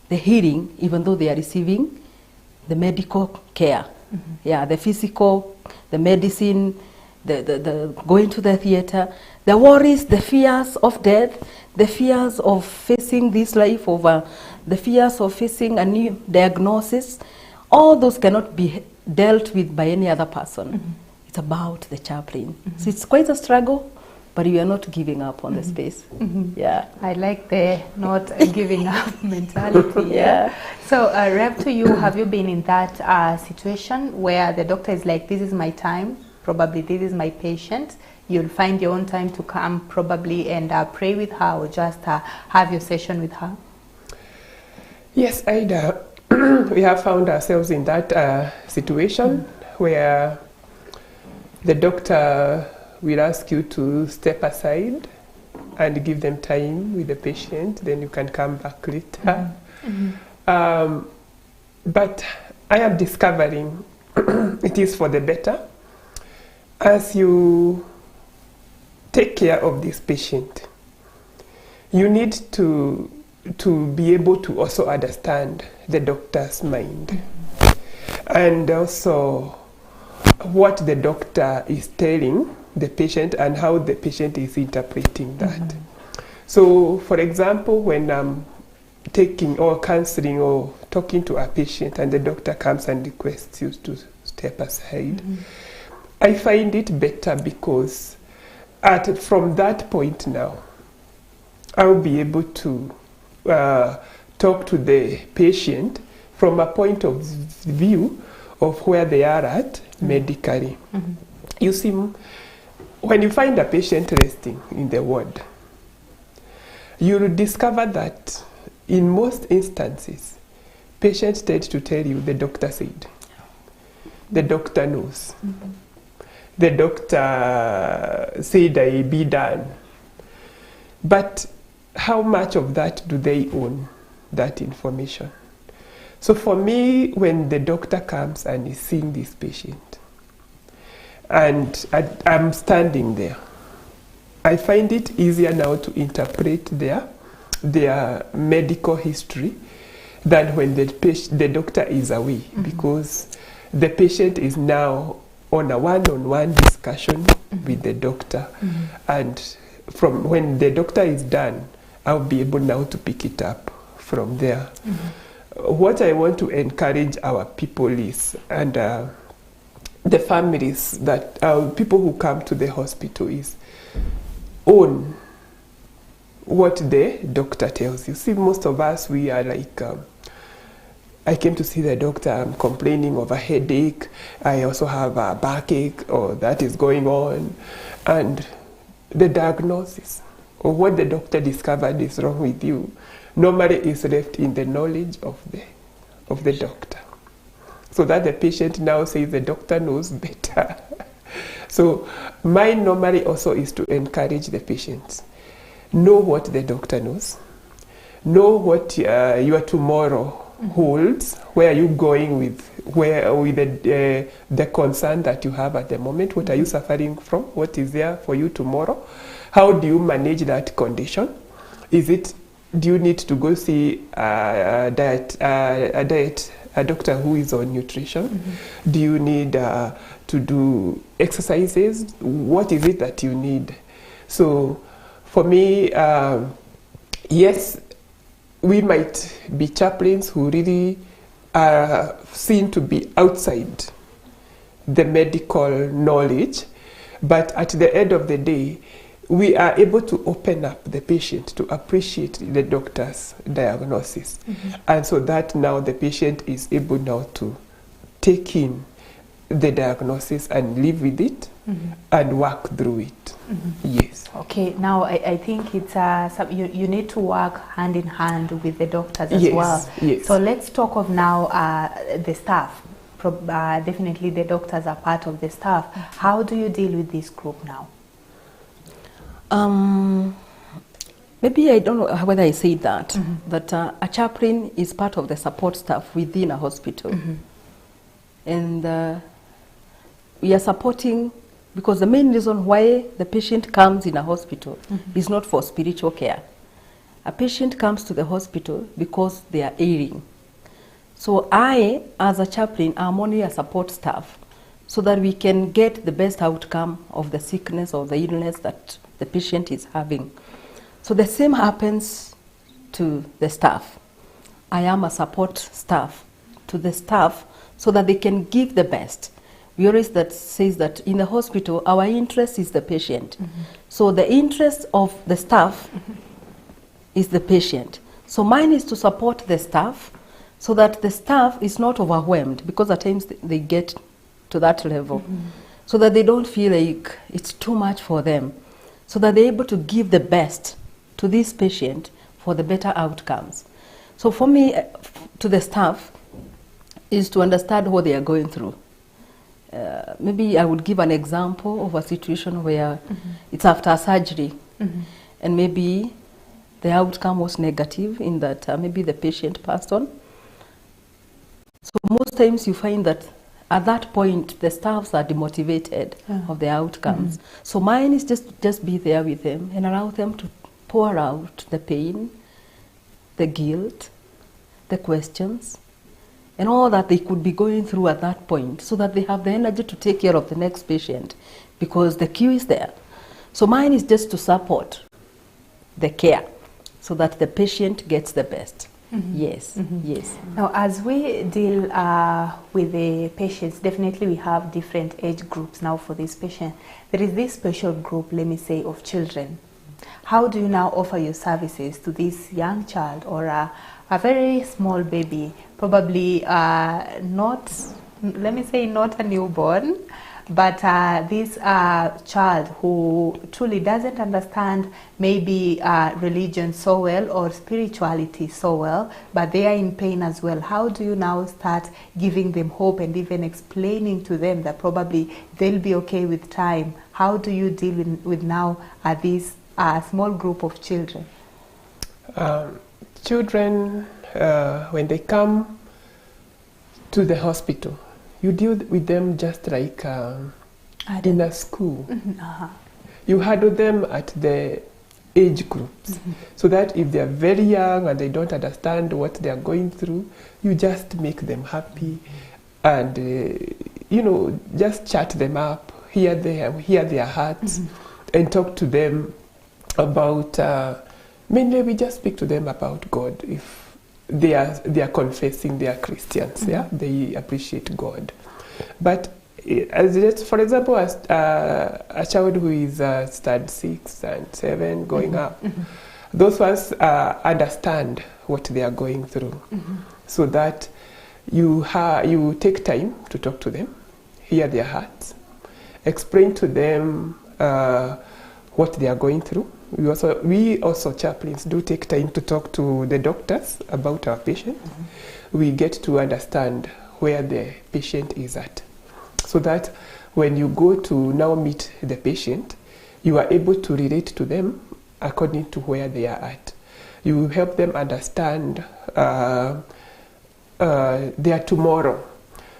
the healing, even though they are receiving the medical care. Yeah, the physical, the medicine, the going to the theater, the worries, the fears of death, the fears of facing this life over, the fears of facing a new diagnosis. All those cannot be dealt with by any other person. It's about the chaplain. So it's quite a struggle, but we are not giving up on the space. Yeah. I like the not giving up mentality. Yeah. So, Rev, to you, have you been in that situation where the doctor is like, this is my time, probably this is my patient, you'll find your own time to come probably and pray with her or just have your session with her? Yes, Ida, we have found ourselves in that situation where the doctor will ask you to step aside and give them time with the patient, then you can come back later. But I am discovering it is for the better. As you take care of this patient, you need to be able to also understand the doctor's mind and also what the doctor is telling the patient and how the patient is interpreting that. So, for example, when I'm taking or counseling or talking to a patient and the doctor comes and requests you to step aside, I find it better because from that point now, I'll be able to talk to the patient from a point of view of where they are at medically. You see, when you find a patient resting in the ward, you will discover that in most instances, patients tend to tell you the doctor said, the doctor knows, the doctor said I be done. But how much of that do they own, that information? So for me, when the doctor comes and is seeing this patient, and I'm standing there, I find it easier now to interpret their medical history than when the doctor is away, because the patient is now on a one-on-one discussion with the doctor. And from when the doctor is done, I'll be able now to pick it up from there. What I want to encourage our people is, and the families, that people who come to the hospital, is own what the doctor tells you. See, most of us, we are like, I came to see the doctor, I'm complaining of a headache, I also have a backache, or that is going on. And the diagnosis, or what the doctor discovered is wrong with you, normally is left in the knowledge of the doctor. So that the patient now says the doctor knows better. So mine normally also is to encourage the patients. Know what the doctor knows. Know what your tomorrow holds. Where are you going with the concern that you have at the moment? What are you suffering from? What is there for you tomorrow? How do you manage that condition? Do you need to go see a doctor who is on nutrition? Do you need to do exercises? What is it that you need? So for me, yes, we might be chaplains who really are seen to be outside the medical knowledge, but at the end of the day, we are able to open up the patient to appreciate the doctor's diagnosis. And so that now the patient is able now to take in the diagnosis and live with it and work through it. Yes. Okay, now I think it's you need to work hand in hand with the doctors as well. Yes. So let's talk of now the staff. Definitely the doctors are part of the staff. How do you deal with this group now? Maybe I don't know whether I say that, that a chaplain is part of the support staff within a hospital. And we are supporting, because the main reason why the patient comes in a hospital is not for spiritual care. A patient comes to the hospital because they are ailing. So I, as a chaplain, am only a support staff so that we can get the best outcome of the sickness or the illness that the patient is having. So the same happens to the staff. I am a support staff to the staff so that they can give the best. We always says that in the hospital, our interest is the patient. So the interest of the staff is the patient. So mine is to support the staff so that the staff is not overwhelmed, because at times they get to that level, so that they don't feel like it's too much for them, so that they're able to give the best to this patient for the better outcomes. So for me, to the staff, is to understand what they are going through. Maybe I would give an example of a situation where it's after surgery, and maybe the outcome was negative in that maybe the patient passed on. So most times you find that at that point the staffs are demotivated of the outcomes. So mine is just be there with them and allow them to pour out the pain, the guilt, the questions, and all that they could be going through at that point, so that they have the energy to take care of the next patient, because the queue is there. So mine is just to support the care so that the patient gets the best. Yes, yes. Now, as we deal with the patients, definitely we have different age groups now for this patient. There is this special group, let me say, of children. How do you now offer your services to this young child or a very small baby, probably not, let me say, not a newborn, but this child who truly doesn't understand maybe religion so well or spirituality so well, but they are in pain as well. How do you now start giving them hope and even explaining to them that probably they'll be okay with time? How do you deal with now this small group of children? Children, when they come to the hospital, you deal with them just like in a school. You handle them at the age groups, so that if they are very young and they don't understand what they are going through, you just make them happy and you know, just chat them up, hear their hearts, and talk to them about. Mainly, we just speak to them about God. If they are confessing they are Christians, yeah, they appreciate God. But for example, a child who is stage 6 and 7 going up, those ones understand what they are going through, so that you take time to talk to them, hear their hearts, explain to them what they are going through. We also chaplains do take time to talk to the doctors about our patient. We get to understand where the patient is at, so that when you go to now meet the patient, you are able to relate to them according to where they are at. You help them understand their tomorrow.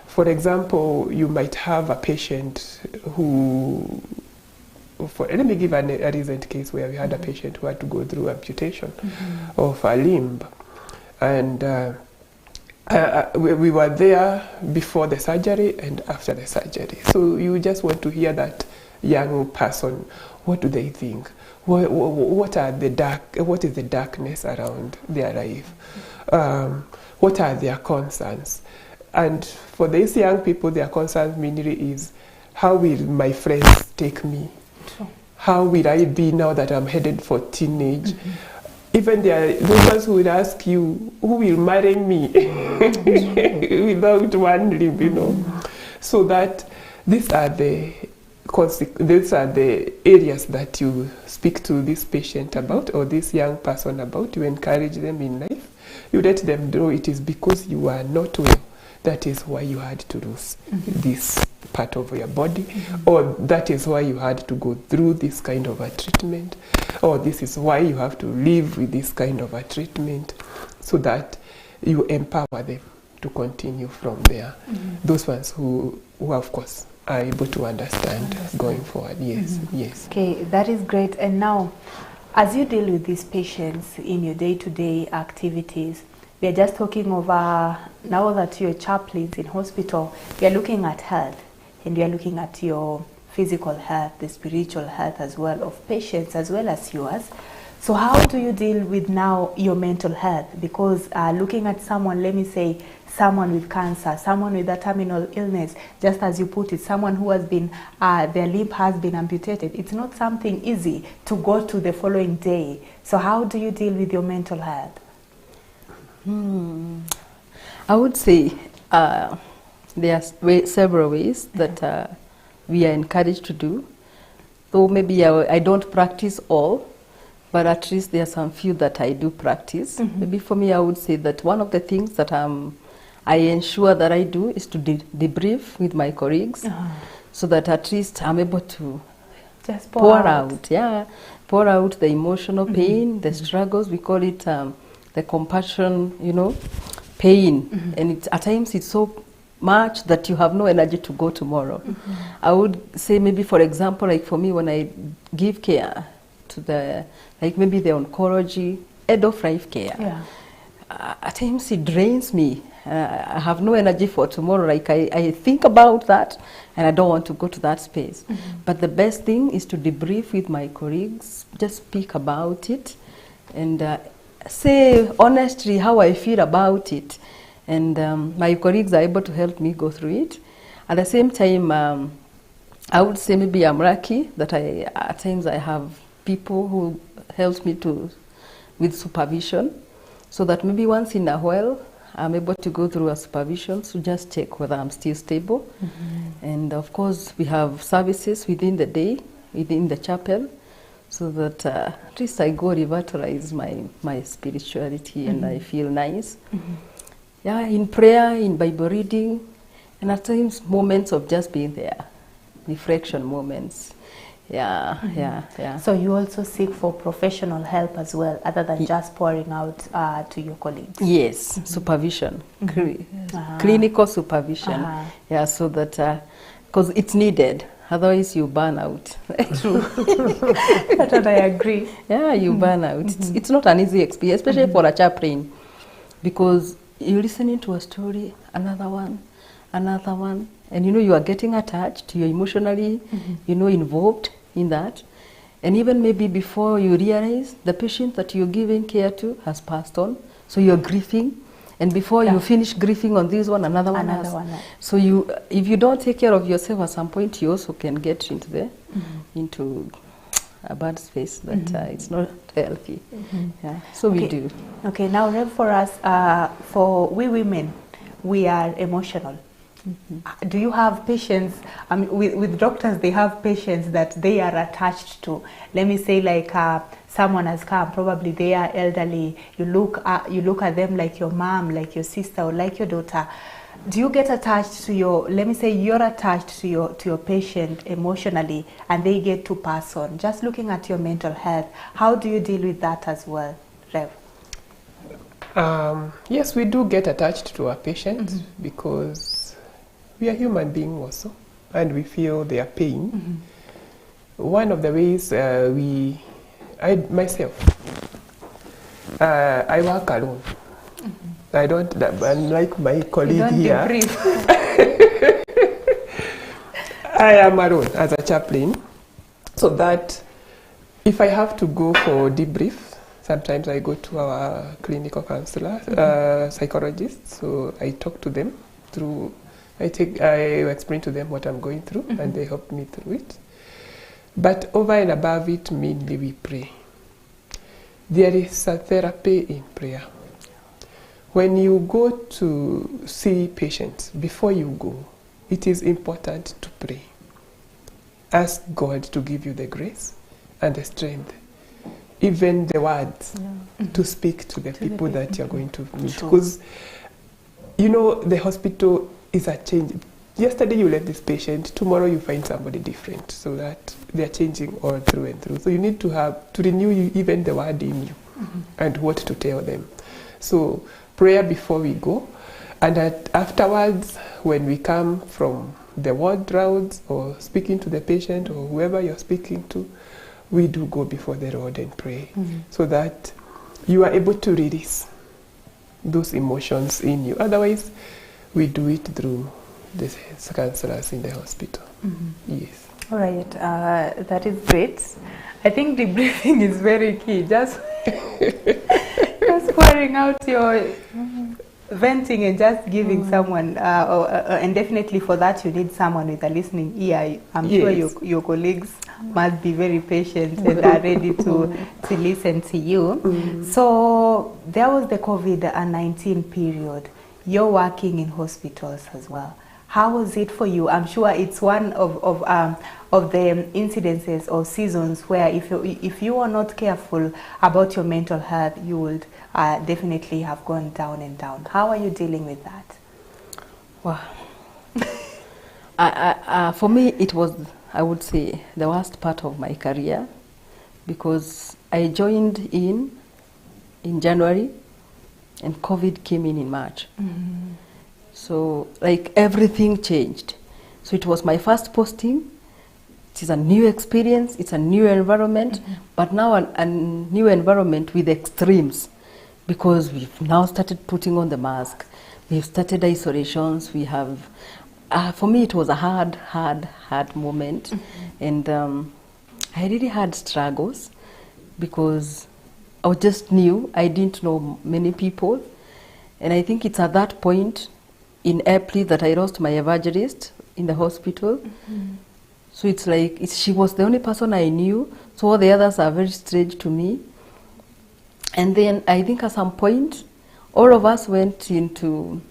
For example, you might have a patient who, let me give a recent case where we had a patient who had to go through amputation of a limb, and we were there before the surgery and after the surgery. So you just want to hear that young person. What do they think? What is the darkness around their life? What are their concerns? And for these young people, their concerns mainly is, how will my friends take me? How will I be now that I'm headed for teenage? Even there are those ones who will ask you, who will marry me without one limb, you know? So that these are the areas that you speak to this patient about, or this young person about. You encourage them in life. You let them know it is because you are not well. That is why you had to lose this part of your body, or that is why you had to go through this kind of a treatment, or this is why you have to live with this kind of a treatment, so that you empower them to continue from there. Those ones who of course are able to understand going forward. Yes, yes. Okay, that is great. And now, as you deal with these patients in your day-to-day activities, we are just talking over, now that you're chaplains in hospital, we are looking at health, and we are looking at your physical health, the spiritual health as well of patients as well as yours. So how do you deal with now your mental health? Because looking at someone, let me say, someone with cancer, someone with a terminal illness, just as you put it, someone who has been, their limb has been amputated, it's not something easy to go to the following day. So how do you deal with your mental health? I would say there are several ways that we are encouraged to do, though maybe I don't practice all, but at least there are some few that I do practice. Maybe for me, I would say that one of the things that I ensure that I do is to debrief with my colleagues, so that at least I'm able to just pour out, pour out the emotional pain, the struggles. We call it the compassion, you know, pain, and at times it's so much that you have no energy to go tomorrow. I would say maybe, for example, like for me, when I give care to the, like maybe the oncology, end-of-life care, at times it drains me. I have no energy for tomorrow. Like I think about that and I don't want to go to that space. But the best thing is to debrief with my colleagues, just speak about it and say honestly how I feel about it. And my colleagues are able to help me go through it. At the same time, I would say maybe I'm lucky that at times I have people who help me with supervision, so that maybe once in a while I'm able to go through a supervision to just check whether I'm still stable. And of course we have services within the day, within the chapel, so that at least I go revitalize my spirituality and I feel nice. In prayer, in Bible reading, and at times moments of just being there, reflection moments. So you also seek for professional help as well, other than just pouring out to your colleagues? Yes, supervision, clinical supervision. So that, because it's needed, otherwise you burn out. True. That I agree. You burn out. It's not an easy experience, especially for a chaplain, because you're listening to a story, another one, and you know you are getting attached, you're emotionally, you know, involved in that. And even maybe before you realize, the patient that you're giving care to has passed on, so you're grieving. And before you finish grieving on this one, another one has. So if you don't take care of yourself, at some point you also can get into into a bad space that it's not healthy. So we do. Okay, now Rev, for us, for we women, we are emotional. Do you have patients, with doctors, they have patients that they are attached to? Let me say, like someone has come, probably they are elderly, you look at them like your mom, like your sister, or like your daughter. Do you get attached to let me say you're attached to your patient emotionally and they get to pass on? Just looking at your mental health, how do you deal with that as well, Rev? Yes, we do get attached to our patients because we are human beings also, and we feel their pain. One of the ways I myself work alone. I don't, unlike my colleague here, I am alone as a chaplain, so that if I have to go for debrief, sometimes I go to our clinical counselor, psychologist, so I talk to them through, I explain to them what I'm going through, and they help me through it. But over and above it, mainly we pray. There is a therapy in prayer. When you go to see patients, before you go, it is important to pray. Ask God to give you the grace and the strength, even the words to speak to the people that you're going to meet. Because, you know, the hospital is a change. Yesterday you left this patient, tomorrow you find somebody different, so that they're changing all through and through. So you need to renew even the word in you and what to tell them. So prayer before we go, and afterwards when we come from the ward rounds or speaking to the patient or whoever you're speaking to, we do go before the Lord and pray, so that you are able to release those emotions in you. Otherwise, we do it through the counselors in the hospital. Yes. All right, that is great. I think debriefing is very key. Just pouring out your venting and just giving someone, and definitely for that you need someone with a listening ear. I'm sure your colleagues must be very patient and are ready to listen to you. So there was the COVID-19 period. You're working in hospitals as well. How was it for you? I'm sure it's one of the incidences or seasons where if you are not careful about your mental health, you would definitely have gone down and down. How are you dealing with that? Wow. For me, it was, I would say, the worst part of my career, because I joined in January and COVID came in March. Mm-hmm. So like everything changed. So it was my first posting. It is a new experience, it's a new environment, but now a new environment with extremes, because we've now started putting on the mask. We've started isolations. We have, for me it was a hard moment. And I really had struggles because I was just new. I didn't know many people. And I think it's at that point in April that I lost my evangelist in the hospital. So it's like, she was the only person I knew, so all the others are very strange to me. And then I think at some point, all of us went into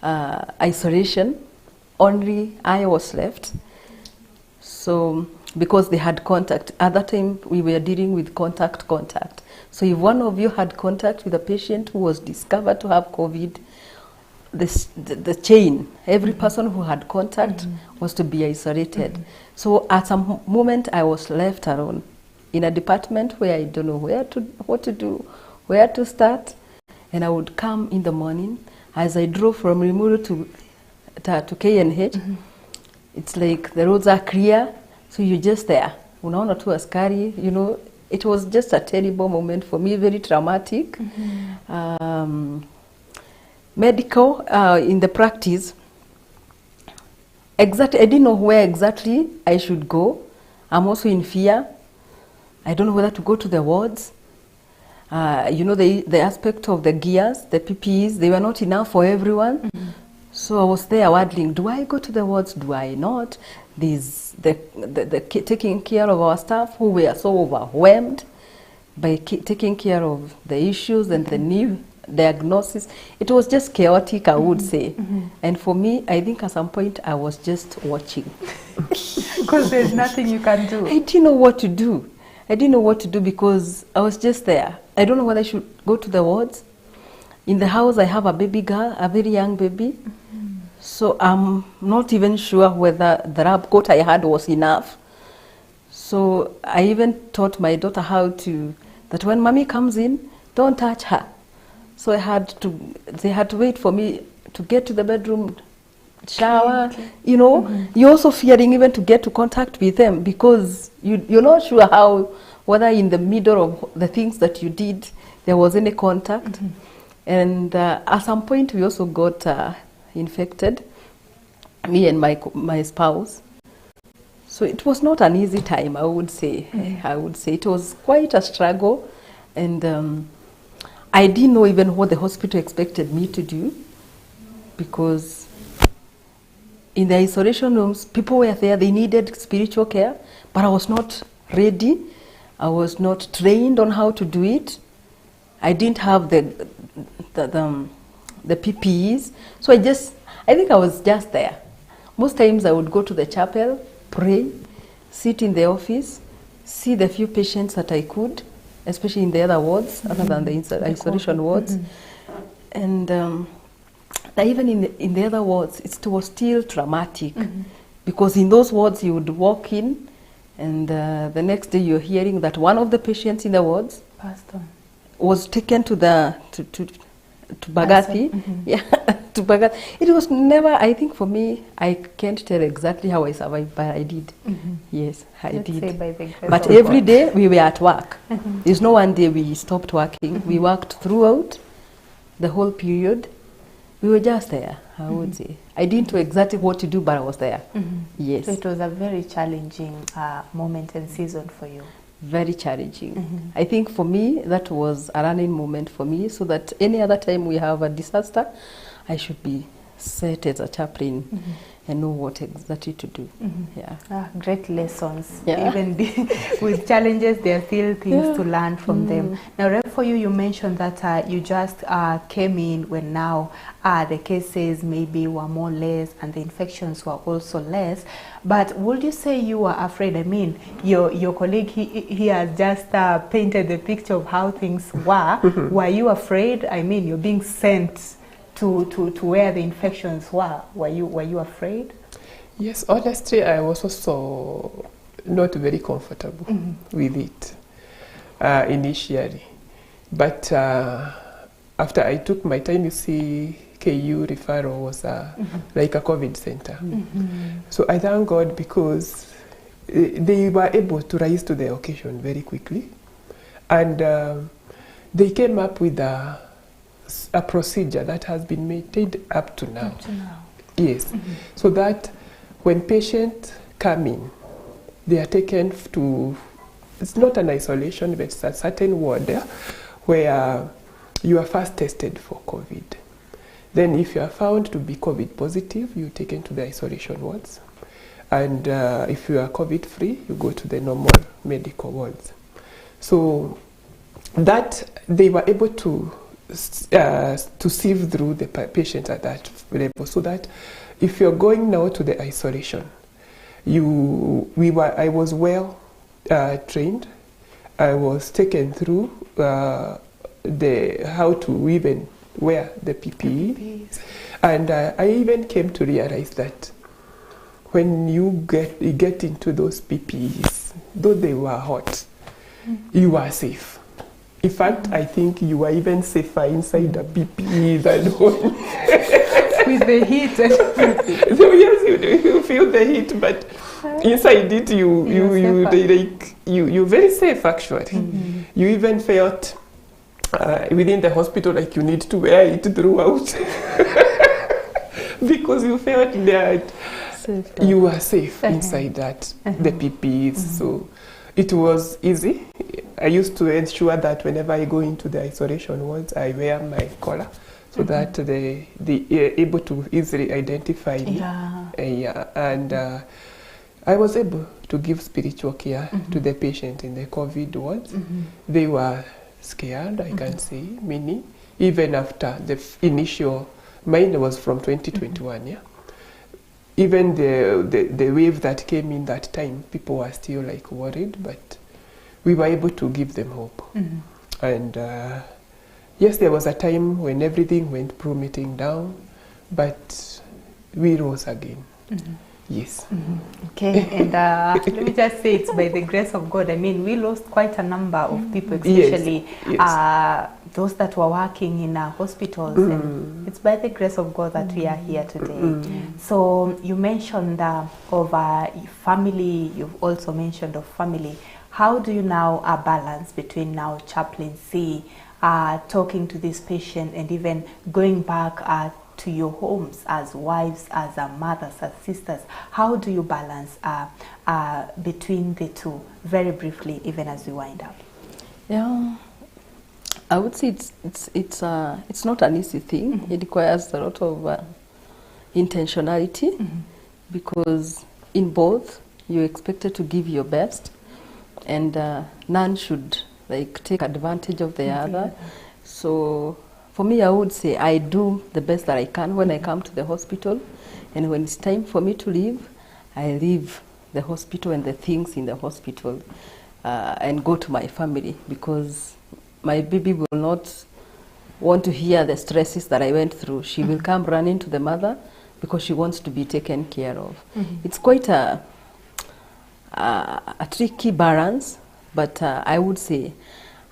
isolation. Only I was left. So, because they had contact. At that time, we were dealing with contact. So if one of you had contact with a patient who was discovered to have COVID, the chain, every person who had contact was to be isolated. So at some moment I was left alone in a department where I don't know what to do, where to start. And I would come in the morning as I drove from Rimuru to KNH. It's like the roads are clear, so you're just there. Unaona tu askari, you know, it was just a terrible moment for me, very traumatic. Medical, in the practice, I didn't know where exactly I should go. I'm also in fear. I don't know whether to go to the wards. You know, the aspect of the gears, the PPEs, they were not enough for everyone. So I was there wondering, do I go to the wards, do I not? The taking care of our staff who were so overwhelmed by taking care of the issues and the new diagnosis. It was just chaotic, I would say. And for me, I think at some point I was just watching. Because there's nothing you can do. I didn't know what to do. I didn't know what to do because I was just there. I don't know whether I should go to the wards. In the house, I have a baby girl, a very young baby. So I'm not even sure whether the lab coat I had was enough. So I even taught my daughter that when mommy comes in, don't touch her. So they had to wait for me to get to the bedroom, shower, you know. You're also fearing even to get to contact with them because you're not sure whether in the middle of the things that you did, there was any contact. And at some point we also got infected, me and my spouse. So it was not an easy time, I would say. I would say it was quite a struggle. And I didn't know even what the hospital expected me to do, because in the isolation rooms, people were there, they needed spiritual care, but I was not ready. I was not trained on how to do it. I didn't have the PPEs. So I think I was just there. Most times I would go to the chapel, pray, sit in the office, see the few patients that I could, especially in the other wards, other than the isolation wards. And even in the other wards, it was still traumatic. Because in those wards, you would walk in, and the next day you're hearing that one of the patients in the wards was taken to Bagathi. Yeah, to Bagathi. It was never, I think for me, I can't tell exactly how I survived, but I did. Yes, I did. But every day we were at work. There's no one day we stopped working. We worked throughout the whole period. We were just there, I would say. I didn't know exactly what to do, but I was there. Yes. So it was a very challenging moment and season for you. Very challenging. I think for me, that was a learning moment for me, so that any other time we have a disaster, I should be set as a chaplain. and know what exactly to do. Yeah. Great lessons. Yeah. Even with challenges, there are still things to learn from them. Now, Rev, for you, you mentioned that you just came in when now the cases maybe were more less and the infections were also less. But would you say you were afraid? I mean, your colleague, he has just painted the picture of how things were. Were you afraid? I mean, you're being sent to where the infections were. Were you afraid? Yes, honestly, I was also not very comfortable with it initially. But after I took my time, you see, KU referral was like a COVID center. So I thank God because they were able to rise to the occasion very quickly. And they came up with a procedure that has been maintained up to now. Yes. So that when patients come in, they are taken to, it's not an isolation, but it's a certain ward there where you are first tested for COVID. Then if you are found to be COVID positive, you're taken to the isolation wards. And if you are COVID free, you go to the normal medical wards. So that they were able to sieve through the patient at that level, so that if you're going now to the isolation, I was well trained. I was taken through how to even wear the PPE, and I even came to realize that when you get into those PPEs, though they were hot, you are safe. In fact, I think you are even safer inside the PPE than when with the heat. So yes, you feel the heat, but inside it, you're very safe actually. You even felt within the hospital like you need to wear it throughout because you felt that you are safe inside that the PPEs. So it was easy. I used to ensure that whenever I go into the isolation wards, I wear my collar so that they are able to easily identify me. And I was able to give spiritual care to the patient in the COVID wards. They were scared, I can say, many, even after the initial, mine was from 2021, yeah. Even the wave that came in that time, people were still like worried, but we were able to give them hope. And yes, there was a time when everything went plummeting down, but we rose again. Yes. Okay, and let me just say it's by the grace of God. I mean, we lost quite a number of people, especially those that were working in hospitals. And it's by the grace of God that we are here today. So you mentioned of family, you've also mentioned of family. How do you now balance between now chaplaincy, talking to this patient, and even going back to your homes as wives, as mothers, as sisters? How do you balance between the two? Very briefly, even as we wind up. Yeah, I would say it's not an easy thing. It requires a lot of intentionality because in both you're expected to give your best, and none should like take advantage of the other. So for me, I would say I do the best that I can when I come to the hospital, and when it's time for me to leave, I leave the hospital and the things in the hospital and go to my family, because my baby will not want to hear the stresses that I went through. She will come running to the mother because she wants to be taken care of. It's quite a tricky balance, but I would say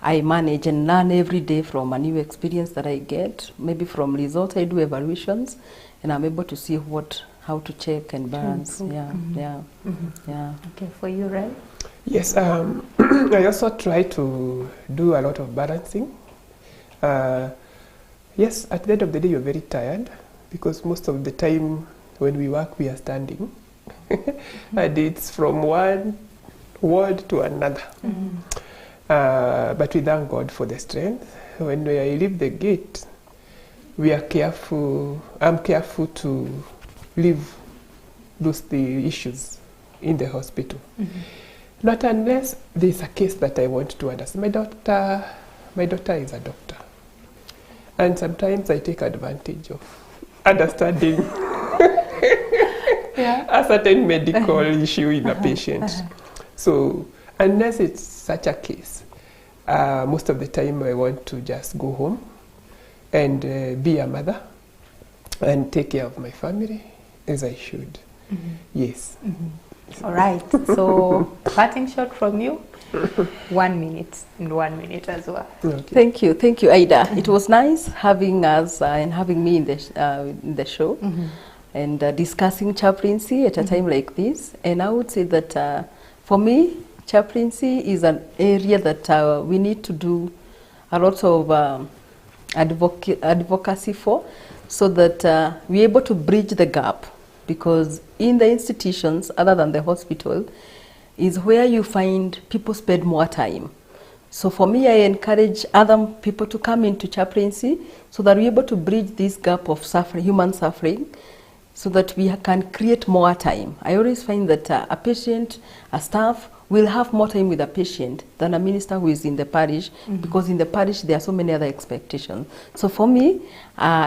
I manage and learn every day from a new experience that I get. Maybe from results, I do evaluations, and I'm able to see how to check and balance. Yeah. Okay, for you, Ray? Yes, I also try to do a lot of balancing. Yes, at the end of the day, you're very tired because most of the time when we work, we are standing. And it's from one ward to another. But we thank God for the strength. When I leave the gate, we are careful. I'm careful to leave lose the issues in the hospital. Not unless there's a case that I want to understand. My daughter is a doctor, and sometimes I take advantage of understanding a certain medical issue in a patient. So unless it's such a case, most of the time I want to just go home and be a mother and take care of my family as I should. Yes. All right. So parting shot from you. 1 minute and 1 minute as well. Okay. Thank you, Aida. It was nice having us and having me in the show and discussing chaplaincy at a time like this. And I would say that for me, chaplaincy is an area that we need to do a lot of advocacy for, so that we're able to bridge the gap, because in the institutions other than the hospital is where you find people spend more time. So for me, I encourage other people to come into chaplaincy so that we're able to bridge this gap of suffering, human suffering, so that we can create more time. I always find that a patient, a staff, will have more time with a patient than a minister who is in the parish, because in the parish there are so many other expectations. So for me,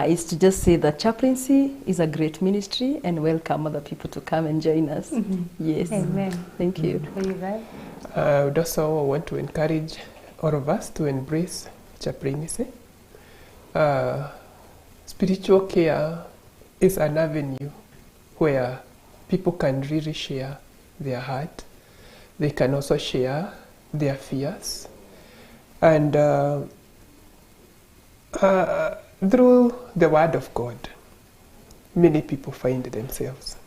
is to just say that chaplaincy is a great ministry, and welcome other people to come and join us. Yes. Amen. Thank you. I would also want to encourage all of us to embrace chaplaincy. Spiritual care is an avenue where people can really share their heart. They can also share their fears. And through the Word of God, many people find themselves.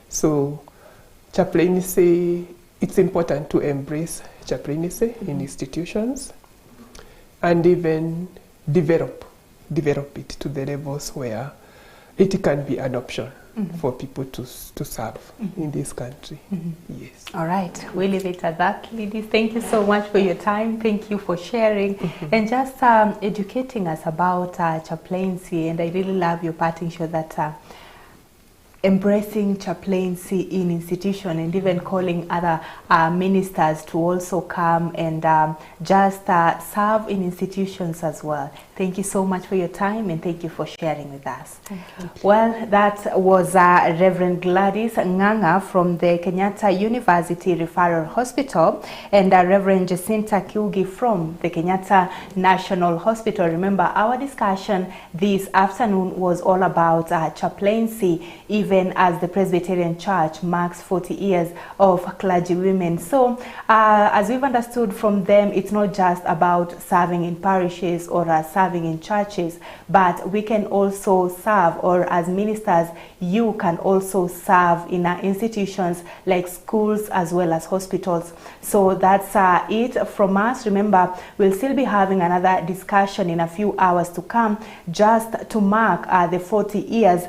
So chaplaincy, it's important to embrace chaplaincy in institutions and even develop it to the levels where it can be an option for people to serve in this country. Yes. All right, we leave it at that, ladies. Thank you so much for your time. Thank you for sharing and just educating us about chaplaincy. And I really love your parting shot that embracing chaplaincy in institution, and even calling other ministers to also come and just serve in institutions as well. Thank you so much for your time, and thank you for sharing with us. Thank you. Well, that was Reverend Gladys Nganga from the Kenyatta University Referral Hospital, and Reverend Jacinta Kiugi from the Kenyatta National Hospital. Remember, our discussion this afternoon was all about chaplaincy, even as the Presbyterian Church marks 40 years of clergy women. So, as we've understood from them, it's not just about serving in parishes or serving in churches, but we can also serve, or as ministers, you can also serve in institutions like schools as well as hospitals. So that's it from us. Remember, we'll still be having another discussion in a few hours to come, just to mark the 40 years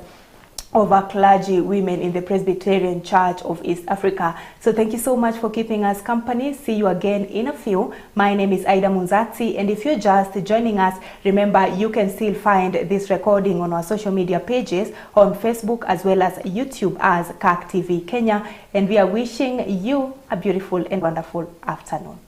of our clergy women in the Presbyterian Church of East Africa. So thank you so much for keeping us company. See you again in a few. My name is Aida Munzati, and if you're just joining us, remember you can still find this recording on our social media pages on Facebook as well as YouTube as CAC TV Kenya, and we are wishing you a beautiful and wonderful afternoon.